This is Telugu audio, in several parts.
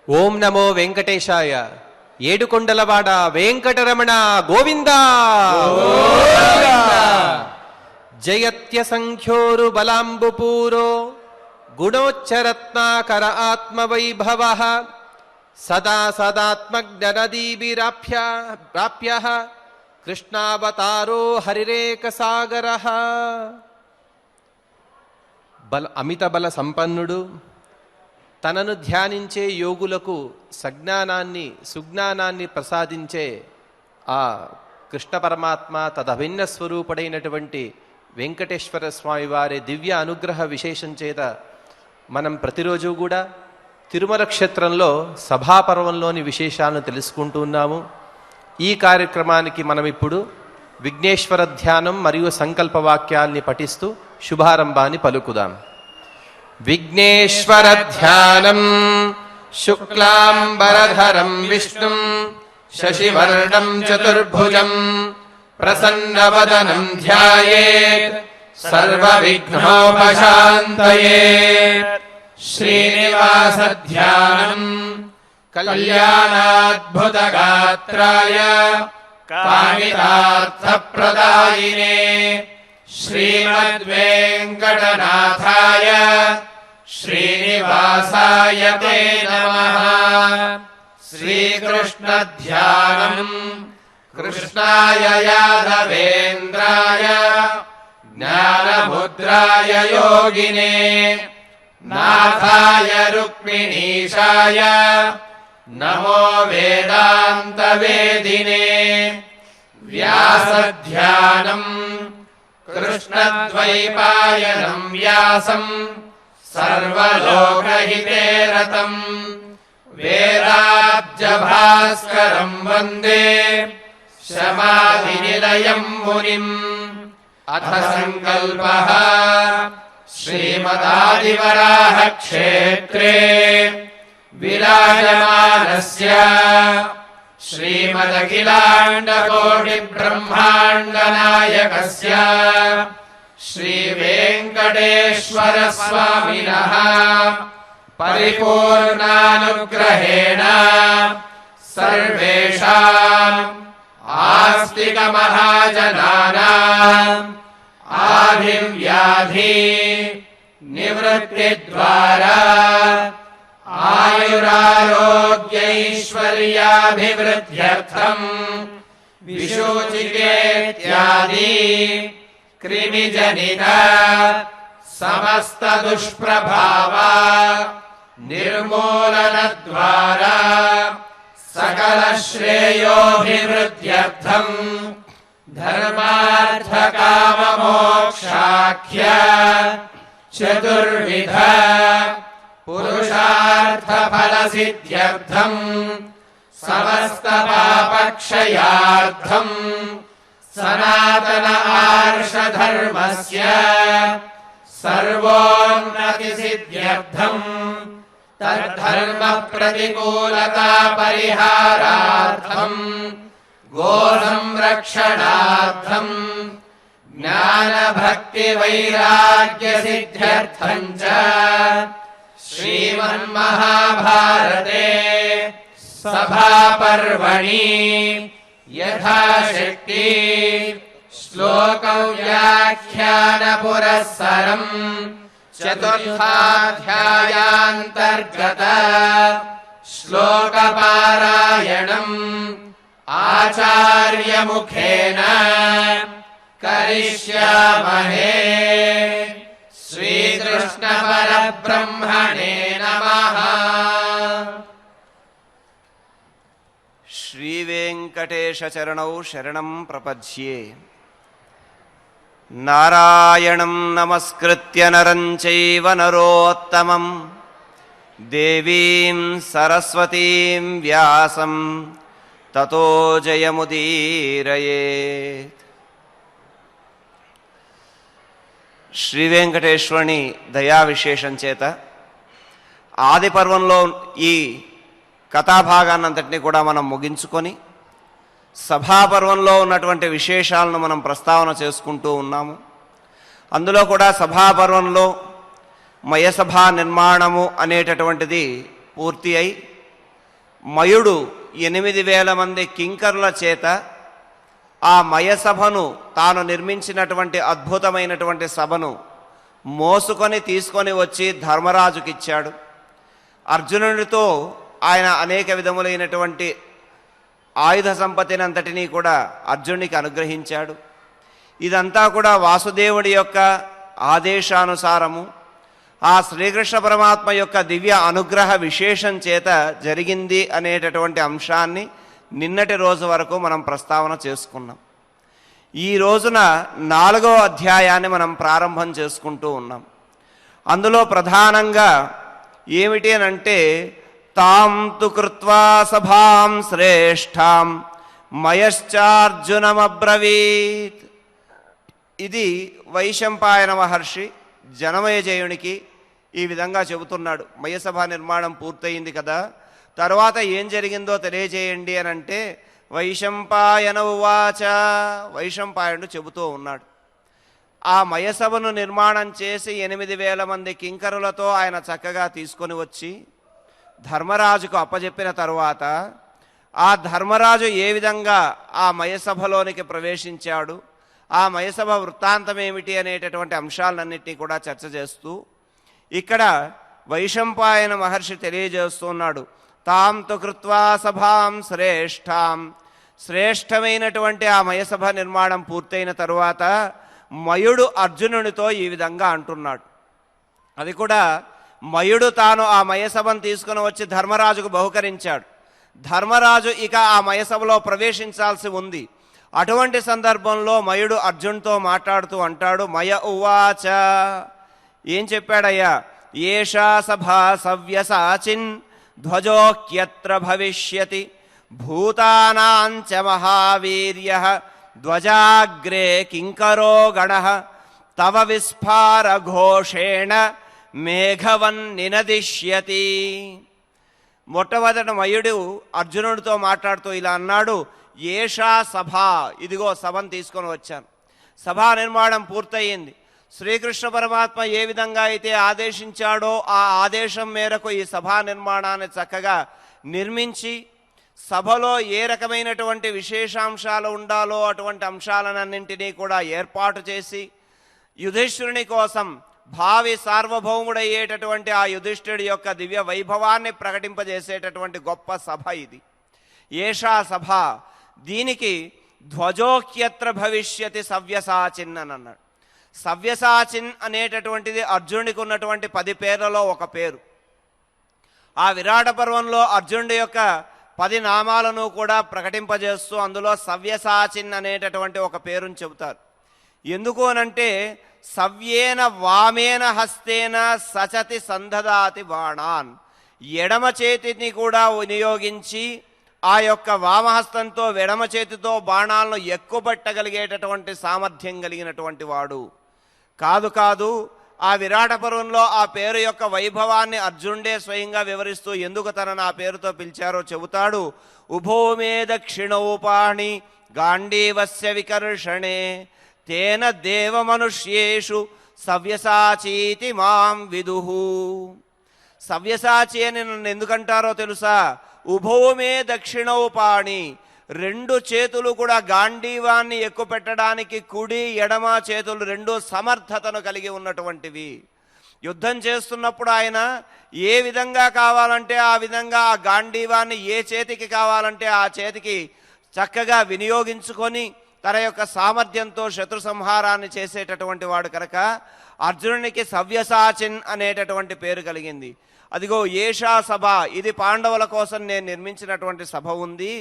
ఓం నమో వెంకటేశాయ. ఏడుకొండలవాడ వెంకటరమణ గోవింద. జయత్య సంఖ్యోరు బలాంబుపూరో గుణోచ్చరత్నాకర ఆత్మవైభవ సదా సదాత్మజ్ఞనదీభిరాప్య కృష్ణావతారో హరిరేక సాగర. అమిత బల సంపన్నుడు, తనను ధ్యానించే యోగులకు సుజ్ఞానాన్ని ప్రసాదించే ఆ కృష్ణ పరమాత్మ తదభిన్న స్వరూపుడైనటువంటి వెంకటేశ్వర స్వామి వారి దివ్య అనుగ్రహ విశేషం చేత మనం ప్రతిరోజు కూడా తిరుమల క్షేత్రంలో సభాపర్వంలోని విశేషాలను తెలుసుకుంటూ ఉన్నాము. ఈ కార్యక్రమానికి మనం ఇప్పుడు విఘ్నేశ్వర ధ్యానం మరియు సంకల్ప వాక్యాల్ని పఠిస్తూ శుభారంభాన్ని పలుకుదాం. విఘ్నేశ్వర ధ్యానం శుక్లాంబరధరం విష్ణుం శశివర్ణం చతుర్భుజం ప్రసన్నవదనం ధ్యాయేత్ సర్వవిఘ్నోపశాంతయే. శ్రీనివాస ధ్యానం కళ్యాణాద్భుతగాత్రాయ కామితార్థప్రదాయినే శ్రీమద్వేంకటనాథాయ శ్రీనివాసాయ తే నమః. శ్రీకృష్ణ ధ్యానం కృష్ణాయ యాదవేంద్రాయ జ్ఞానముద్రాయ యోగినే నాథాయ రుక్మిణీశాయ నమో వేదాంత వేదినే. వ్యాసధ్యానం కృష్ణద్వైపాయనం వ్యాసం సర్వలోకహితే రతం వేదాబ్జభాస్కరం వందే శమాధినిలయం మునిం. అథ సంకల్పః శ్రీమదాదివరాహ క్షేత్రే విరాజమానస్య శ్రీమదఖిలాండకోటి బ్రహ్మాండ నాయకస్య శ్రీ వెంకటేశ్వర స్వామినః పరిపూర్ణానుగ్రహేణ సర్వేషాం ఆస్తిక మహాజనానాం ఆదివ్యాధి నివృత్తి ద్వారా ఆయురారోగ్యైశ్వర్యాభివృద్ధ్యర్థం విశోచికేత్యాది క్రిమిజనిత సమస్త దుష్ప్రభావ నిర్మూలన ద్వారా సకల శ్రేయోభివృద్ధ్యర్థం ధర్మార్థ కామ మోక్షాఖ్య చతుర్విధ పురుషార్థ ఫల సిద్ధ్యర్థం సమస్త పాపక్షయార్థం సనాతన ఆర్ష ధర్మస్య సర్వోన్నతి సిద్ధ్యర్థం తద్ధర్మ ప్రతికూలతా పరిహారార్థం గో సంరక్షణార్థం జ్ఞాన భక్తి వైరాగ్య సిద్ధ్యర్థం చ శ్రీమన్మహాభారతే సభాపర్వణి యథాశక్తి శ్లోకం వ్యాఖ్యాన పురస్సరం చతుర్థాధ్యాయాంతర్గత శ్లోక పారాయణం ఆచార్య ముఖేన కరిష్యామహే. శ్రీకృష్ణ పరబ్రహ్మణే నమః. శ్రీవేంకటేశ చరణౌ శరణం ప్రపద్యే. నారాయణం నమస్కృత్య నరం చైవ నరోత్తమం దేవీం సరస్వతీం వ్యాసం తతో జయముదీరయేత్. శ్రీ వెంకటేశ్వరుని దయా విశేషం చేత ఆది పర్వంలో ఈ కథాభాగాన్నంతటినీ కూడా మనం ముగించుకొని సభాపర్వంలో ఉన్నటువంటి విశేషాలను మనం ప్రస్తావన చేసుకుంటూ ఉన్నాము. అందులో కూడా సభాపర్వంలో మయసభా నిర్మాణము అనేటటువంటిది పూర్తి అయి మయుడు 8,000 మంది కింకరుల చేత ఆ మయసభను, తాను నిర్మించినటువంటి అద్భుతమైనటువంటి సభను మోసుకొని తీసుకొని వచ్చి ధర్మరాజుకిచ్చాడు. అర్జునుడితో ఆయన అనేక విధములైనటువంటి ఆయుధ సంపత్తిని అంతటినీ కూడా అర్జునుడికి అనుగ్రహించాడు. ఇదంతా కూడా వాసుదేవుడి యొక్క ఆదేశానుసారము, ఆ శ్రీకృష్ణ పరమాత్మ యొక్క దివ్య అనుగ్రహ విశేషం చేత జరిగింది అనేటటువంటి అంశాన్ని నిన్నటి రోజు వరకు మనం ప్రస్తావన చేసుకున్నాం. ఈ రోజున 4వ అధ్యాయాన్ని మనం ప్రారంభం చేసుకుంటూ ఉన్నాం. అందులో ప్రధానంగా ఏమిటి అనంటే, తాం తు కృత్వా సభాం శ్రేష్ఠాం మయశ్చార్జునమబ్రవీత్. ఇది వైశంపాయన మహర్షి జనమేజయునికి ఈ విధంగా చెబుతున్నాడు. మయసభ నిర్మాణం పూర్తయింది కదా, తర్వాత ఏం జరిగిందో తెలియజేయండి అని అంటే, వైశంపాయన ఉవాచ, వైశంపాయనుడు చెబుతూ ఉన్నాడు. ఆ మయసభను నిర్మాణం చేసి 8,000 మంది కింకరులతో ఆయన చక్కగా తీసుకొని వచ్చి ధర్మరాజుకు అప్పజెప్పిన తరువాత, ఆ ధర్మరాజు ఏ విధంగా ఆ మయసభలోనికి ప్రవేశించాడు, ఆ మయసభ వృత్తాంతం ఏమిటి అనేటటువంటి అంశాలన్నింటినీ కూడా చర్చ చేస్తూ ఇక్కడ వైశంపాయన మహర్షి తెలియజేస్తున్నాడు. తాం తు కృత్వా సభాం శ్రేష్ఠాం, శ్రేష్టమైనటువంటి ఆ మయసభ నిర్మాణం పూర్తయిన తరువాత మయుడు అర్జునునితో ఈ విధంగా అంటున్నాడు. అది కూడా మయుడు తాను ఆ మయసభను తీసుకుని వచ్చి ధర్మరాజుకు బహుకరించాడు. ధర్మరాజు ఇక ఆ మయసభలో ప్రవేశించాల్సి ఉంది. అటువంటి సందర్భంలో మయుడు అర్జునుతో మాట్లాడుతూ అంటాడు, మయ ఉవాచ, ఏం చెప్పాడయ్యా, ఏషా సభా సవ్యసాచిన్ ధ్వజోక్యత్ర భవిష్యతి భూతానాంచ మహావీర్యః ధ్వజాగ్రే కింకరో గణః తవ విస్ఫార ఘోషేణ మేఘవన్నినదిష్యతి. మొట్టమొదట మయుడు అర్జునుడితో మాట్లాడుతూ ఇలా అన్నాడు, ఏషా సభ, ఇదిగో సభను తీసుకొని వచ్చాను. సభా నిర్మాణం పూర్తయింది. శ్రీకృష్ణ పరమాత్మ ఏ విధంగా అయితే ఆదేశించాడో ఆ ఆదేశం మేరకు ఈ సభా నిర్మాణాన్ని చక్కగా నిర్మించి, సభలో ఏ రకమైనటువంటి విశేషాంశాలు ఉండాలో అటువంటి అంశాలన్నింటినీ కూడా ఏర్పాటు చేసి, యుధిష్ఠిరుని కోసం భావి సార్వభౌముడయ్యేటటువంటి ఆ యుధిష్ఠిరుడి యొక్క దివ్య వైభవాన్ని ప్రకటింపజేసేటటువంటి గొప్ప సభ ఇది. ఏషా సభ, దీనికి ధ్వజోక్యత్ర భవిష్యతి సవ్యసాచిన్ అని అన్నాడు. సవ్యసాచిన్ అనేటటువంటిది అర్జునుడికి ఉన్నటువంటి 10 పేర్లలో ఒక పేరు. ఆ విరాట పర్వంలో అర్జునుడి యొక్క 10 నామాలను కూడా ప్రకటింపజేస్తూ అందులో సవ్యసాచిన్ అనేటటువంటి ఒక పేరుని చెబుతారు. ఎందుకు అనంటే, సవ్యేన వామేన హస్తేన సచతి సందదాతి బాణాన్, ఎడమ చేతిని కూడా వినియోగించి ఆ యొక్క వామహస్తంతో ఎడమ చేతితో బాణాలను ఎక్కుబట్టగలిగేటటువంటి సామర్థ్యం కలిగినటువంటి వాడు. కాదు, ఆ విరాట పర్వంలో ఆ పేరు యొక్క వైభవాన్ని అర్జునుడే స్వయంగా వివరిస్తూ ఎందుకు తనను ఆ పేరుతో పిలిచారో చెబుతాడు. ఉభోమే దక్షిణోపాణి గాంధీవస్య వికర్షణే తేన దేవమనుష్యేషు సవ్యసాచీతి మాం విదుహు. సవ్యసాచి అని నన్ను ఎందుకంటారో తెలుసా? ఉభోమే దక్షిణోపాణి, 2 చేతులు కూడా గాంధీవాన్ని ఎక్కుపెట్టడానికి కుడి ఎడమ చేతులు 2 సమర్థతను కలిగి ఉన్నటువంటివి. యుద్ధం చేస్తున్నప్పుడు ఆయన ఏ విధంగా కావాలంటే ఆ విధంగా ఆ గాంధీవాన్ని ఏ చేతికి కావాలంటే ఆ చేతికి చక్కగా వినియోగించుకొని తన యొక్క సామర్థ్యంతో శత్రు సంహారాన్ని చేసేటటువంటి వాడు కనుక అర్జునునికి సవ్యసాచిన్ అనేటటువంటి పేరు కలిగింది. అదిగో ఏషా సభ, ఇది పాండవుల కోసం నేను నిర్మించినటువంటి సభ ఉంది.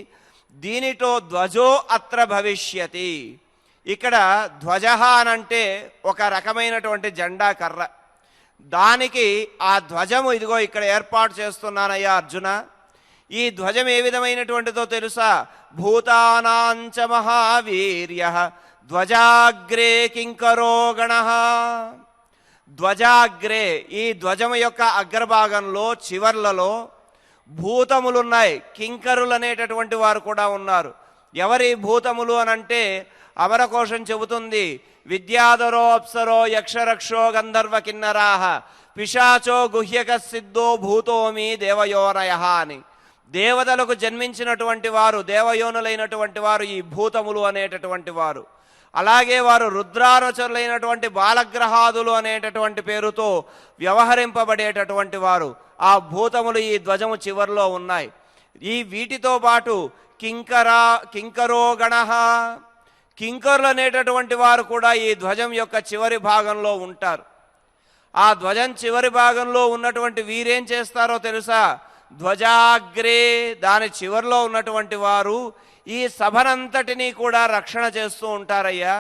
దీనితో ధ్వజో అత్ర భవిష్యతి. ఇక్కడ ధ్వజ అనంటే ఒక రకమైనటువంటి జెండా కర్ర. దానికి ఆ ధ్వజము ఇదిగో ఇక్కడ ఏర్పాటు చేస్తున్నానయ్యా అర్జున. ఈ ధ్వజం ఏ విధమైనటువంటిదో తెలుసా? భూతానాంచ మహావీర్యః ధ్వజాగ్రే కింకరో గణః. ధ్వజాగ్రే, ఈ ధ్వజము యొక్క అగ్రభాగంలో చివర్లలో భూతములున్నాయి. కింకరులు అనేటటువంటి వారు కూడా ఉన్నారు. ఎవరి భూతములు అనంటే అమరకోశం చెబుతుంది, విద్యాధరో అప్సరో యక్షరక్షో గంధర్వ కిన్నరాహ పిశాచో గుహ్యక సిద్ధో భూతోమి దేవయోనయ అని. దేవతలకు జన్మించినటువంటి వారు, దేవయోనులైనటువంటి వారు ఈ భూతములు అనేటటువంటి వారు. అలాగే వారు రుద్రానుచరులైనటువంటి బాలగ్రహాదులు అనేటటువంటి పేరుతో వ్యవహరింపబడేటటువంటి వారు. ఆ భూతములు ఈ ధ్వజము చివరిలో ఉన్నాయి. ఈ వీటితో పాటు కింకరోగణ, కింకరులు అనేటటువంటి వారు కూడా ఈ ధ్వజం యొక్క చివరి భాగంలో ఉంటారు. ఆ ధ్వజం చివరి భాగంలో ఉన్నటువంటి వీరేం చేస్తారో తెలుసా? ధ్వజాగ్రే, దాని చివరిలో ఉన్నటువంటి వారు ఈ సభనంతటినీ కూడా రక్షణ చేస్తూ ఉంటారయ్యా.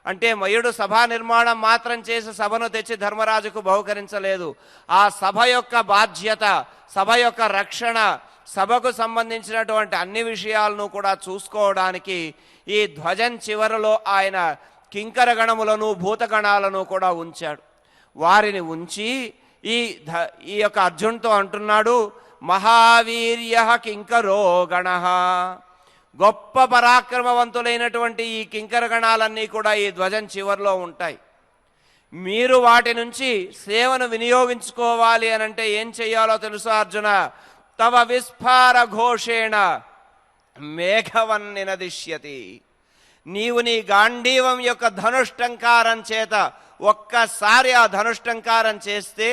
అంటే మయుడు సభా నిర్మాణం మాత్రం చేసి సభను తెచ్చి ధర్మరాజుకు బహుకరించలేదు. ఆ సభ యొక్క బాధ్యత, సభ యొక్క రక్షణ, సభకు సంబంధించినటువంటి అన్ని విషయాలను కూడా చూసుకోవడానికి ఈ ధ్వజం చివరలో ఆయన కింకర గణములను భూతగణాలను కూడా ఉంచాడు. వారిని ఉంచి ఈ యొక్క అర్జునుడితో అంటున్నాడు, మహావీర్య కింకరో గణ, గొప్ప పరాక్రమవంతులైనటువంటి ఈ కింకర గణాలన్నీ కూడా ఈ ధ్వజం చివరిలో ఉంటాయి. మీరు వాటి నుంచి సేవను వినియోగించుకోవాలి అని అంటే ఏం చెయ్యాలో తెలుసా అర్జున? తవ విస్ఫార ఘోషేణ మేఘవన్నినదిష్యతి. నీవు నీ గాంధీవం యొక్క ధనుష్టంకారం చేత ఒక్కసారి ఆ ధనుష్టంకారం చేస్తే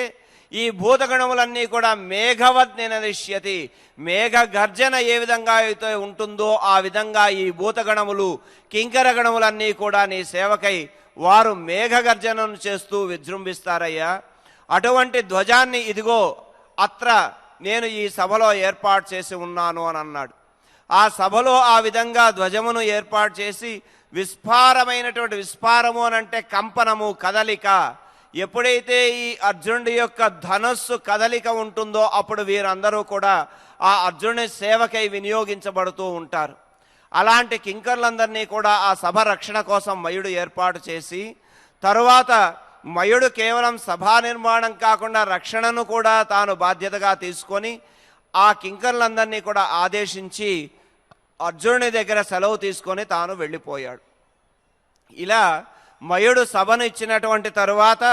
ఈ భూతగణములన్నీ కూడా మేఘవద్ నినదిష్యతి. మేఘ గర్జన ఏ విధంగా అయితే ఉంటుందో ఆ విధంగా ఈ భూతగణములు కింకర గణములన్నీ కూడా నీ సేవకై వారు మేఘ గర్జనను చేస్తూ విజృంభిస్తారయ్యా. అటువంటి ధ్వజాన్ని ఇదిగో అత్ర నేను ఈ సభలో ఏర్పాటు చేసి ఉన్నాను అని అన్నాడు. ఆ సభలో ఆ విధంగా ధ్వజమును ఏర్పాటు చేసి విస్ఫారమైనటువంటి, విస్ఫారము అని అంటే కంపనము, కదలిక. ఎప్పుడైతే ఈ అర్జునుడి యొక్క ధనస్సు కదలిక ఉంటుందో అప్పుడు వీరందరూ కూడా ఆ అర్జునుడి సేవకై వినియోగించబడుతూ ఉంటారు. అలాంటి కింకర్లందరినీ కూడా ఆ సభ రక్షణ కోసం మయుడు ఏర్పాటు చేసి, తరువాత మయుడు కేవలం సభా నిర్మాణం కాకుండా రక్షణను కూడా తాను బాధ్యతగా తీసుకొని ఆ కింకర్లందరినీ కూడా ఆదేశించి అర్జునుడి దగ్గర సెలవు తీసుకొని తాను వెళ్ళిపోయాడు. ఇలా మయుడు సభను ఇచ్చినటువంటి తరువాత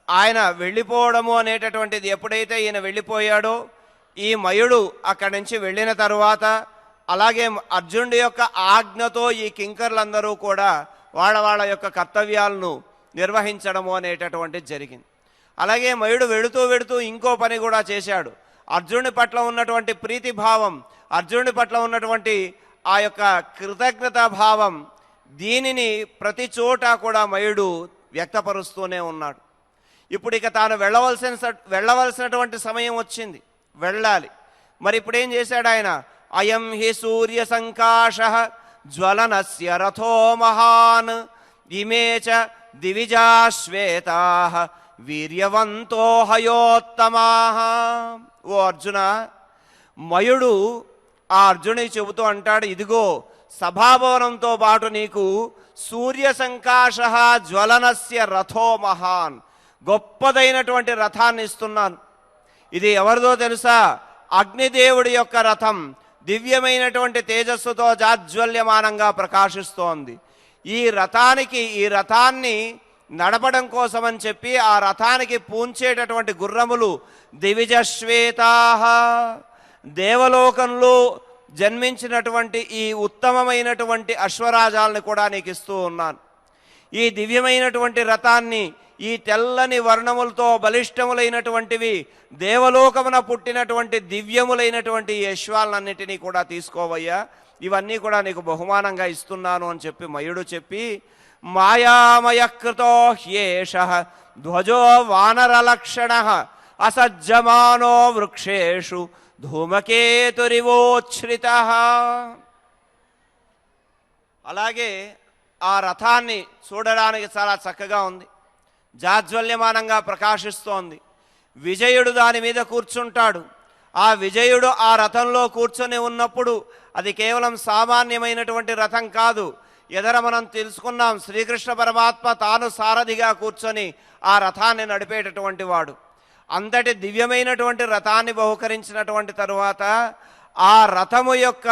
ఆయన వెళ్ళిపోవడము అనేటటువంటిది ఎప్పుడైతే ఈయన వెళ్ళిపోయాడో, ఈ మయుడు అక్కడి నుంచి వెళ్ళిన తరువాత అలాగే అర్జునుడి యొక్క ఆజ్ఞతో ఈ కింకర్లందరూ కూడా వాళ్ళ యొక్క కర్తవ్యాలను నిర్వహించడము అనేటటువంటిది జరిగింది. అలాగే మయుడు వెళుతూ ఇంకో పని కూడా చేశాడు. అర్జునుడి పట్ల ఉన్నటువంటి ప్రీతి భావం, అర్జునుడి పట్ల ఉన్నటువంటి ఆ యొక్క కృతజ్ఞతా భావం, దీనిని ప్రతి చోట కూడా మయుడు వ్యక్తపరుస్తూనే ఉన్నాడు. ఇప్పుడు ఇక తాను వెళ్ళవలసినటువంటి సమయం వచ్చింది, వెళ్ళాలి. మరి ఇప్పుడు ఏం చేశాడు ఆయన? అయం హి సూర్య సంకాశ జ్వలనస్య రథో మహాన్ ఇమే చ దివిజాశ్వేతా వీర్యవంతో హయోత్తమా. ఓ అర్జున, మయుడు ఆ అర్జునుడికి చెబుతూ అంటాడు, ఇదిగో సభాభవనంతో పాటు నీకు సూర్య సంకాశ జ్వలనస్య రథో మహాన్, గొప్పదైనటువంటి రథాన్ని ఇస్తున్నాను. ఇది ఎవరిదో తెలుసా? అగ్నిదేవుడి యొక్క రథం. దివ్యమైనటువంటి తేజస్సుతో జాజ్వల్యమానంగా ప్రకాశిస్తోంది. ఈ రథాన్ని నడపడం కోసమని చెప్పి ఆ రథానికి పూంచేటటువంటి గుర్రములు దివిజశ్వేతాః, దేవలోకంలో జన్మించినటువంటి ఈ ఉత్తమమైనటువంటి అశ్వరాజాలను కూడా నీకు ఇస్తూ ఉన్నాను. ఈ దివ్యమైనటువంటి రథాన్ని, ఈ తెల్లని వర్ణములతో బలిష్టములైనటువంటివి దేవలోకమున పుట్టినటువంటి దివ్యములైనటువంటి ఈ అశ్వాలన్నిటినీ కూడా తీసుకోవయ్యా, ఇవన్నీ కూడా నీకు బహుమానంగా ఇస్తున్నాను అని చెప్పి మయుడు చెప్పి, మాయామయ కృతో హ్యేష ధ్వజో వానరలక్షణ అసజ్జమానో వృక్షేషు ధూమకేతురివోచ్ఛ్రిత. అలాగే ఆ రథాన్ని చూడడానికి చాలా చక్కగా ఉంది, జాజ్వల్యమానంగా ప్రకాశిస్తోంది. విజయుడు దాని మీద కూర్చుంటాడు. ఆ విజయుడు ఆ రథంలో కూర్చొని ఉన్నప్పుడు అది కేవలం సామాన్యమైనటువంటి రథం కాదు. ఎదర మనం తెలుసుకున్నాం, శ్రీకృష్ణ పరమాత్మ తాను సారథిగా కూర్చొని ఆ రథాన్ని నడిపేటటువంటి వాడు. అంతటి దివ్యమైనటువంటి రథాన్ని బహుకరించినటువంటి తరువాత ఆ రథము యొక్క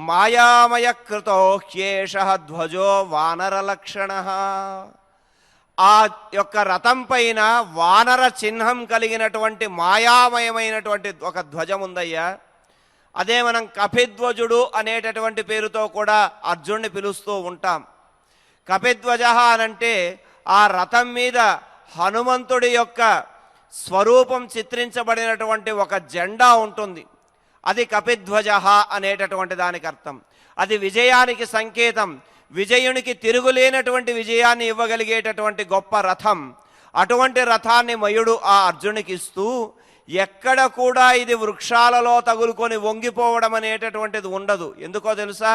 మాయామయ కృతో హ్యేష ధ్వజో వానరలక్షణ, ఆ యొక్క రథం పైన వానర చిహ్నం కలిగినటువంటి మాయామయమైనటువంటి ఒక ధ్వజం ఉందయ్యా. అదే మనం కపిధ్వజుడు అనేటటువంటి పేరుతో కూడా అర్జునుడిని పిలుస్తూ ఉంటాం. కపిధ్వజ అనంటే ఆ రథం మీద హనుమంతుడి యొక్క స్వరూపం చిత్రించబడినటువంటి ఒక జెండా ఉంటుంది. అది కపిధ్వజ అనేటటువంటి దానికి అర్థం. అది విజయానికి సంకేతం. విజయునికి తిరుగులేనటువంటి విజయాన్ని ఇవ్వగలిగేటటువంటి గొప్ప రథం. అటువంటి రథాన్ని మయుడు ఆ అర్జునునికి ఇస్తూ, ఎక్కడ కూడా ఇది వృక్షాలలో తగులుకొని వంగిపోవడం అనేటటువంటిది ఉండదు. ఎందుకో తెలుసా?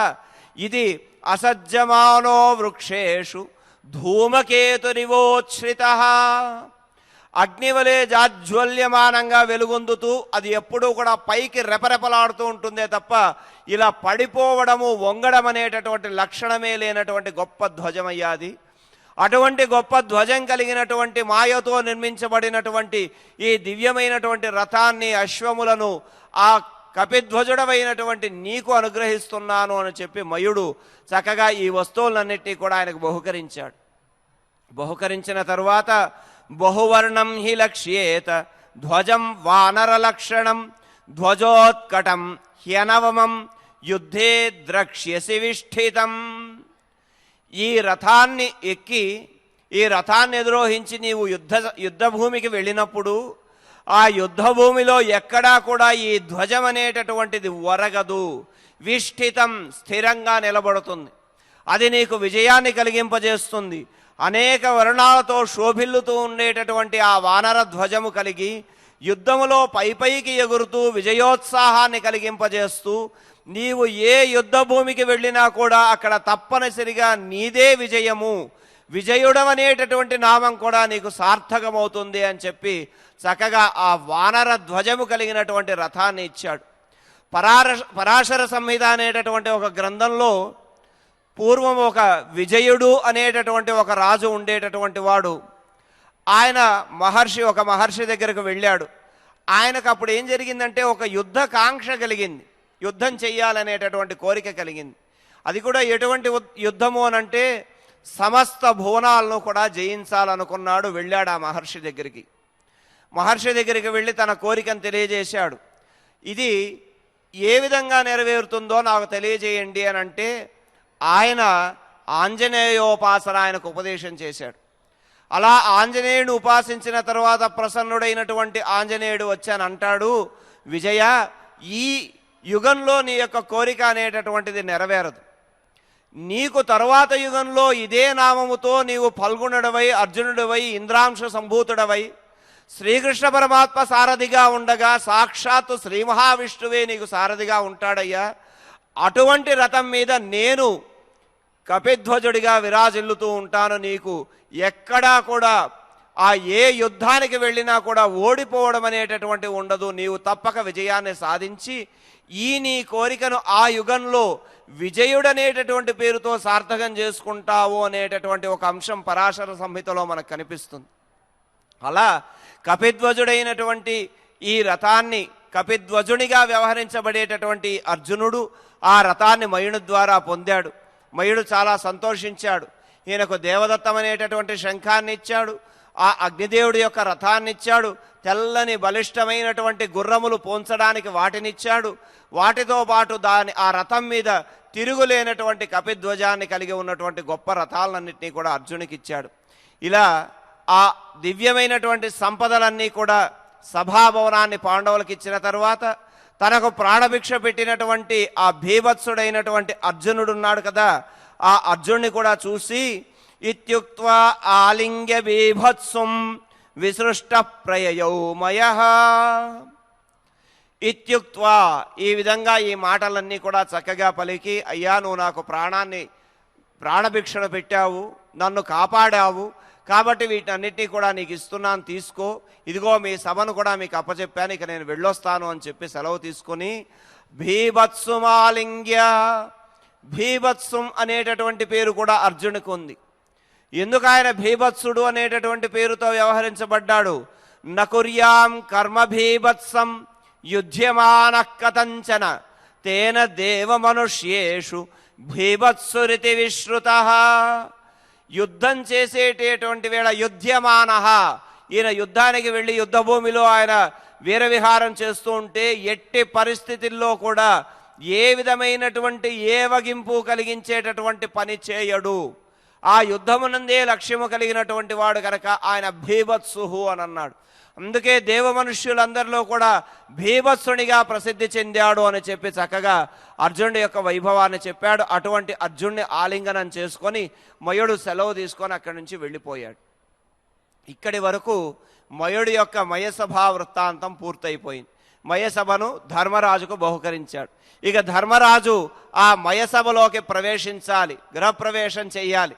ఇది అసజ్జమానో వృక్షేషు ధూమకేతురివోచ్ఛ్రిత, అగ్నివలే జాజ్వల్యమానంగా వెలుగొందుతూ అది ఎప్పుడూ కూడా పైకి రెపరెపలాడుతూ ఉంటుందే తప్ప ఇలా పడిపోవడము వంగడం అనేటటువంటి లక్షణమే లేనటువంటి గొప్ప ధ్వజమయ్యాది. అటువంటి గొప్ప ధ్వజం కలిగినటువంటి మాయతో నిర్మించబడినటువంటి ఈ దివ్యమైనటువంటి రథాన్ని, అశ్వములను ఆ కపిధ్వజుడమైనటువంటి నీకు అనుగ్రహిస్తున్నాను అని చెప్పి మయుడు చక్కగా ఈ వస్తువులన్నిటినీ కూడా ఆయనకు బహుకరించాడు. బహుకరించిన తరువాత బహువర్ణం హి లక్ష్యేత ధ్వజం వానరలక్షణం ధ్వజోత్కటం హ్యనవమం యుద్ధే ద్రక్ష్యసి విష్ఠితం. ఈ రథాన్ని ఎక్కి, ఈ రథాన్ని ఎదురోహించి నీవు యుద్ధభూమికి వెళ్ళినప్పుడు ఆ యుద్ధభూమిలో ఎక్కడా కూడా ఈ ధ్వజం అనేటటువంటిది ఒరగదు. విష్ఠితం, స్థిరంగా నిలబడుతుంది. అది నీకు విజయాన్ని కలిగింపజేస్తుంది. అనేక వర్ణాలతో శోభిల్లుతూ ఉండేటటువంటి ఆ వానర ధ్వజము కలిగి యుద్ధములో పైపైకి ఎగురుతూ విజయోత్సాహాన్ని కలిగింపజేస్తూ, నీవు ఏ యుద్ధభూమికి వెళ్ళినా కూడా అక్కడ తప్పనిసరిగా నీదే విజయము, విజయుడమనేటటువంటి నామం కూడా నీకు సార్థకమవుతుంది అని చెప్పి చక్కగా ఆ వానర ధ్వజము కలిగినటువంటి రథాన్ని ఇచ్చాడు. పరాశర సంహిత అనేటటువంటి ఒక గ్రంథంలో పూర్వం ఒక విజయుడు అనేటటువంటి ఒక రాజు ఉండేటటువంటి వాడు. ఆయన ఒక మహర్షి దగ్గరకు వెళ్ళాడు. ఆయనకు అప్పుడు ఏం జరిగిందంటే ఒక యుద్ధ కాంక్ష కలిగింది, యుద్ధం చెయ్యాలనేటటువంటి కోరిక కలిగింది. అది కూడా ఎటువంటి యుద్ధము అనంటే సమస్త భువనాలను కూడా జయించాలనుకున్నాడు. వెళ్ళాడు ఆ మహర్షి దగ్గరికి. మహర్షి దగ్గరికి వెళ్ళి తన కోరికను తెలియజేశాడు. ఇది ఏ విధంగా నెరవేరుతుందో నాకు తెలియజేయండి అని అంటే ఆయన ఆంజనేయోపాసన ఆయనకు ఉపదేశం చేశాడు. అలా ఆంజనేయుడు ఉపాసించిన తర్వాత ప్రసన్నుడైనటువంటి ఆంజనేయుడు వచ్చాను అంటాడు, విజయ, ఈ యుగంలో నీ యొక్క కోరిక అనేటటువంటిది నెరవేరదు. నీకు తరువాత యుగంలో ఇదే నామముతో నీవు ఫల్గుణుడవై, అర్జునుడివై, ఇంద్రాంశ సంభూతుడవై శ్రీకృష్ణ పరమాత్మ సారథిగా ఉండగా సాక్షాత్తు శ్రీ మహావిష్ణువే నీకు సారథిగా ఉంటాడయ్యా. అటువంటి రథం మీద నేను కపిధ్వజుడిగా విరాజిల్లుతూ ఉంటాను. నీకు ఎక్కడా కూడా ఆ ఏ యుద్ధానికి వెళ్ళినా కూడా ఓడిపోవడం అనేటటువంటి ఉండదు. నీవు తప్పక విజయాన్ని సాధించి ఈ నీ కోరికను ఆ యుగంలో విజయుడనేటటువంటి పేరుతో సార్థకం చేసుకుంటావు అనేటటువంటి ఒక అంశం పరాశర సంహితలో మనకు కనిపిస్తుంది. అలా కపిధ్వజుడైనటువంటి ఈ రథాన్ని, కపిధ్వజునిగా వ్యవహరించబడేటటువంటి అర్జునుడు ఆ రథాన్ని మయుని ద్వారా పొందాడు. మయుడు చాలా సంతోషించాడు. ఈయనకు దేవదత్తం అనేటటువంటి శంఖాన్ని ఇచ్చాడు, ఆ అగ్నిదేవుడి యొక్క రథాన్ని ఇచ్చాడు, తెల్లని బలిష్టమైనటువంటి గుర్రములు పోంచడానికి వాటినిచ్చాడు. వాటితో పాటు ఆ రథం మీద తిరుగులేనటువంటి కపిధ్వజాన్ని కలిగి ఉన్నటువంటి గొప్ప రథాలన్నింటినీ కూడా అర్జునికి ఇచ్చాడు. ఇలా ఆ దివ్యమైనటువంటి సంపదలన్నీ కూడా సభాభవనాన్ని పాండవులకు ఇచ్చిన తర్వాత తనకు ప్రాణభిక్ష పెట్టినటువంటి ఆ భీభత్సుడైనటువంటి అర్జునుడున్నాడు కదా, ఆ అర్జునుని కూడా చూసి ఇత్యుక్త్వా ఆలింగ్య బీభత్సుం విసృష్ట ప్రయయౌమయః. ఇత్యుక్త్వా, ఈ విధంగా ఈ మాటలన్నీ కూడా చక్కగా పలికి, అయ్యా నువ్వు నాకు ప్రాణభిక్షను పెట్టావు, నన్ను కాపాడావు, కాబట్టి వీటన్నిటినీ కూడా నీకు ఇస్తున్నాను, తీసుకో, ఇదిగో మీ సభను కూడా మీకు అప్పచెప్పాను, ఇక నేను వెళ్ళొస్తాను అని చెప్పి సెలవు తీసుకుని భీభత్సుమాలింగ్య. భీభత్సం అనేటటువంటి పేరు కూడా అర్జునుకు ఉంది. ఎందుకు ఆయన భీభత్సుడు అనేటటువంటి పేరుతో వ్యవహరించబడ్డాడు? నకుర్యాం కర్మ భీభత్సం యుధ్యమాన కథంచన తేన దేవమనుష్యేషు భీభత్సురితి విశ్రుత. యుద్ధం చేసేటటువంటి వేళ యుధ్యమాన, ఈయన యుద్ధానికి వెళ్ళి యుద్ధభూమిలో ఆయన వీరవిహారం చేస్తూ ఉంటే ఎట్టి పరిస్థితుల్లో కూడా ఏ విధమైనటువంటి ఏవగింపు కలిగించేటటువంటి పని చేయడు. ఆ యుద్ధమునందే లక్ష్యము కలిగినటువంటి వాడు కనుక ఆయన భీభత్సుహు అని అన్నాడు. అందుకే దేవ మనుష్యులందరిలో కూడా భీభత్సునిగా ప్రసిద్ధి చెందాడు అని చెప్పి చక్కగా అర్జునుడి యొక్క వైభవాన్ని చెప్పాడు. అటువంటి అర్జునుడిని ఆలింగనం చేసుకొని మయుడు సెలవు తీసుకొని అక్కడి నుంచి వెళ్ళిపోయాడు. ఇక్కడి వరకు మయుడి యొక్క మయసభా వృత్తాంతం పూర్తయిపోయింది. మయసభను ధర్మరాజుకు బహుకరించాడు. ఇక ధర్మరాజు ఆ మయసభలోకి ప్రవేశించాలి, గృహప్రవేశం చెయ్యాలి.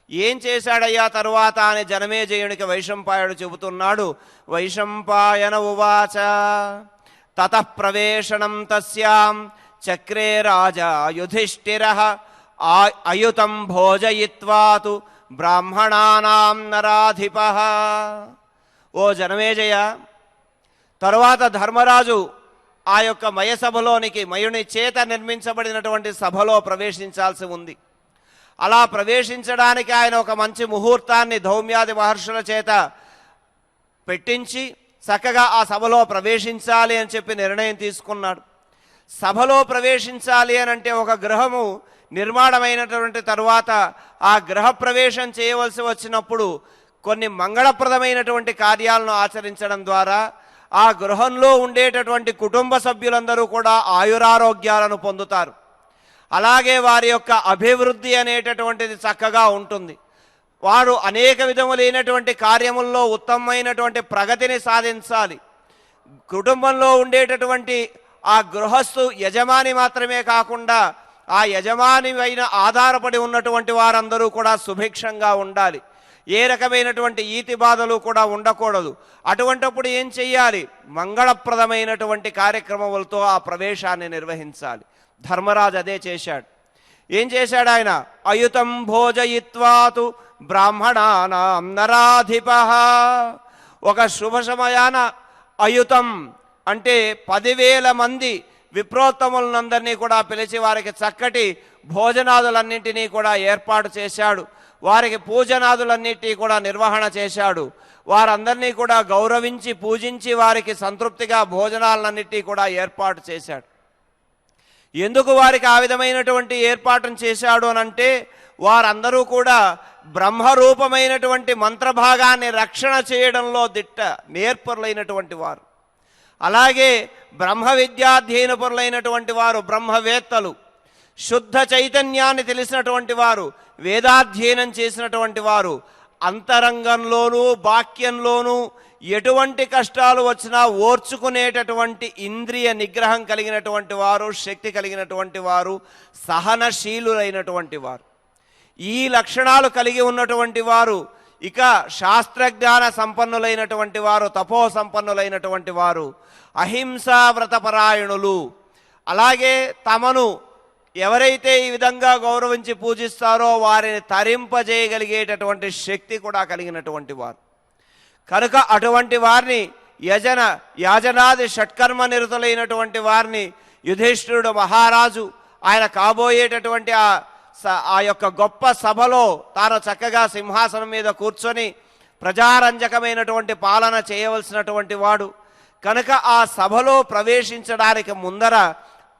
ఏం చేశాడయ్యా తరువాత అని జనమేజయునికి వైశంపాయనుడు చెబుతున్నాడు. వైశంపాయన ఉవాచ తతః ప్రవేశనం తస్యాం చక్రే రాజా యుధిష్ఠిరః అయుతం భోజయిత్వాతు బ్రాహ్మణానాం నరాధిపః. ఓ జనమేజయ, తరువాత ధర్మరాజు ఆ యొక్క మయసభలోనికి, మయుని చేత నిర్మించబడినటువంటి సభలో ప్రవేశించాల్సి ఉంది. అలా ప్రవేశించడానికి ఆయన ఒక మంచి ముహూర్తాన్ని ధౌమ్యాది మహర్షుల చేత పెట్టించి చక్కగా ఆ సభలో ప్రవేశించాలి అని చెప్పి నిర్ణయం తీసుకున్నాడు. సభలో ప్రవేశించాలి అని అంటే ఒక గృహము నిర్మాణమైనటువంటి తరువాత ఆ గృహ ప్రవేశం చేయవలసి వచ్చినప్పుడు కొన్ని మంగళప్రదమైనటువంటి కార్యాలను ఆచరించడం ద్వారా ఆ గృహంలో ఉండేటటువంటి కుటుంబ సభ్యులందరూ కూడా ఆయురారోగ్యాలను పొందుతారు. అలాగే వారి యొక్క అభివృద్ధి అనేటటువంటిది చక్కగా ఉంటుంది. వారు అనేక విధములైనటువంటి కార్యముల్లో ఉత్తమమైనటువంటి ప్రగతిని సాధించాలి. కుటుంబంలో ఉండేటటువంటి ఆ గృహస్థు యజమాని మాత్రమే కాకుండా ఆ యజమాని పైన ఆధారపడి ఉన్నటువంటి వారందరూ కూడా సుభిక్షంగా ఉండాలి. ఏ రకమైనటువంటి ఈతి బాధలు కూడా ఉండకూడదు. అటువంటప్పుడు ఏం చెయ్యాలి? మంగళప్రదమైనటువంటి కార్యక్రమములతో ఆ ప్రవేశాన్ని నిర్వహించాలి. ధర్మరాజు అదే చేశాడు. ఏం చేశాడు ఆయన? అయుతం భోజయిత్వాతు బ్రాహ్మణానాం నరాధిపః. ఒక శుభ సమయాన అయుతం అంటే 10,000 మంది విప్రోత్తములందరినీ కూడా పిలిచి వారికి చక్కటి భోజనాదులన్నింటినీ కూడా ఏర్పాటు చేశాడు. వారికి పూజనాదులన్నింటినీ కూడా నిర్వహణ చేశాడు. వారందరినీ కూడా గౌరవించి పూజించి వారికి సంతృప్తిగా భోజనాలన్నింటినీ కూడా ఏర్పాటు చేశాడు. ఎందుకు వారికి ఆ విధమైనటువంటి ఏర్పాటును చేశాడు అనంటే వారందరూ కూడా బ్రహ్మరూపమైనటువంటి మంత్రభాగాన్ని రక్షణ చేయడంలో నేర్పరులైనటువంటి వారు. అలాగే బ్రహ్మ విద్యాధ్యయనపరులైనటువంటి వారు, బ్రహ్మవేత్తలు, శుద్ధ చైతన్యాన్ని తెలిసినటువంటి వారు, వేదాధ్యయనం చేసినటువంటి వారు, అంతరంగంలోనూ బాక్యంలోనూ ఎటువంటి కష్టాలు వచ్చినా ఓర్చుకునేటటువంటి ఇంద్రియ నిగ్రహం కలిగినటువంటి వారు, శక్తి కలిగినటువంటి వారు, సహనశీలులైనటువంటి వారు. ఈ లక్షణాలు కలిగి ఉన్నటువంటి వారు ఇక శాస్త్రజ్ఞాన సంపన్నులైనటువంటి వారు, తపో సంపన్నులైనటువంటి వారు, అహింసా వ్రతపరాయణులు. అలాగే తమను ఎవరైతే ఈ విధంగా గౌరవించి పూజిస్తారో వారిని తరింపజేయగలిగేటటువంటి శక్తి కూడా కలిగినటువంటి వారు. కనుక అటువంటి వారిని యాజనాది షట్కర్మ నిరతులైనటువంటి వారిని యుధిష్ఠిరుడు మహారాజు ఆయన కాబోయేటటువంటి ఆ యొక్క గొప్ప సభలో తాను చక్కగా సింహాసనం మీద కూర్చొని ప్రజారంజకమైనటువంటి పాలన చేయవలసినటువంటి వాడు కనుక ఆ సభలో ప్రవేశించడానికి ముందర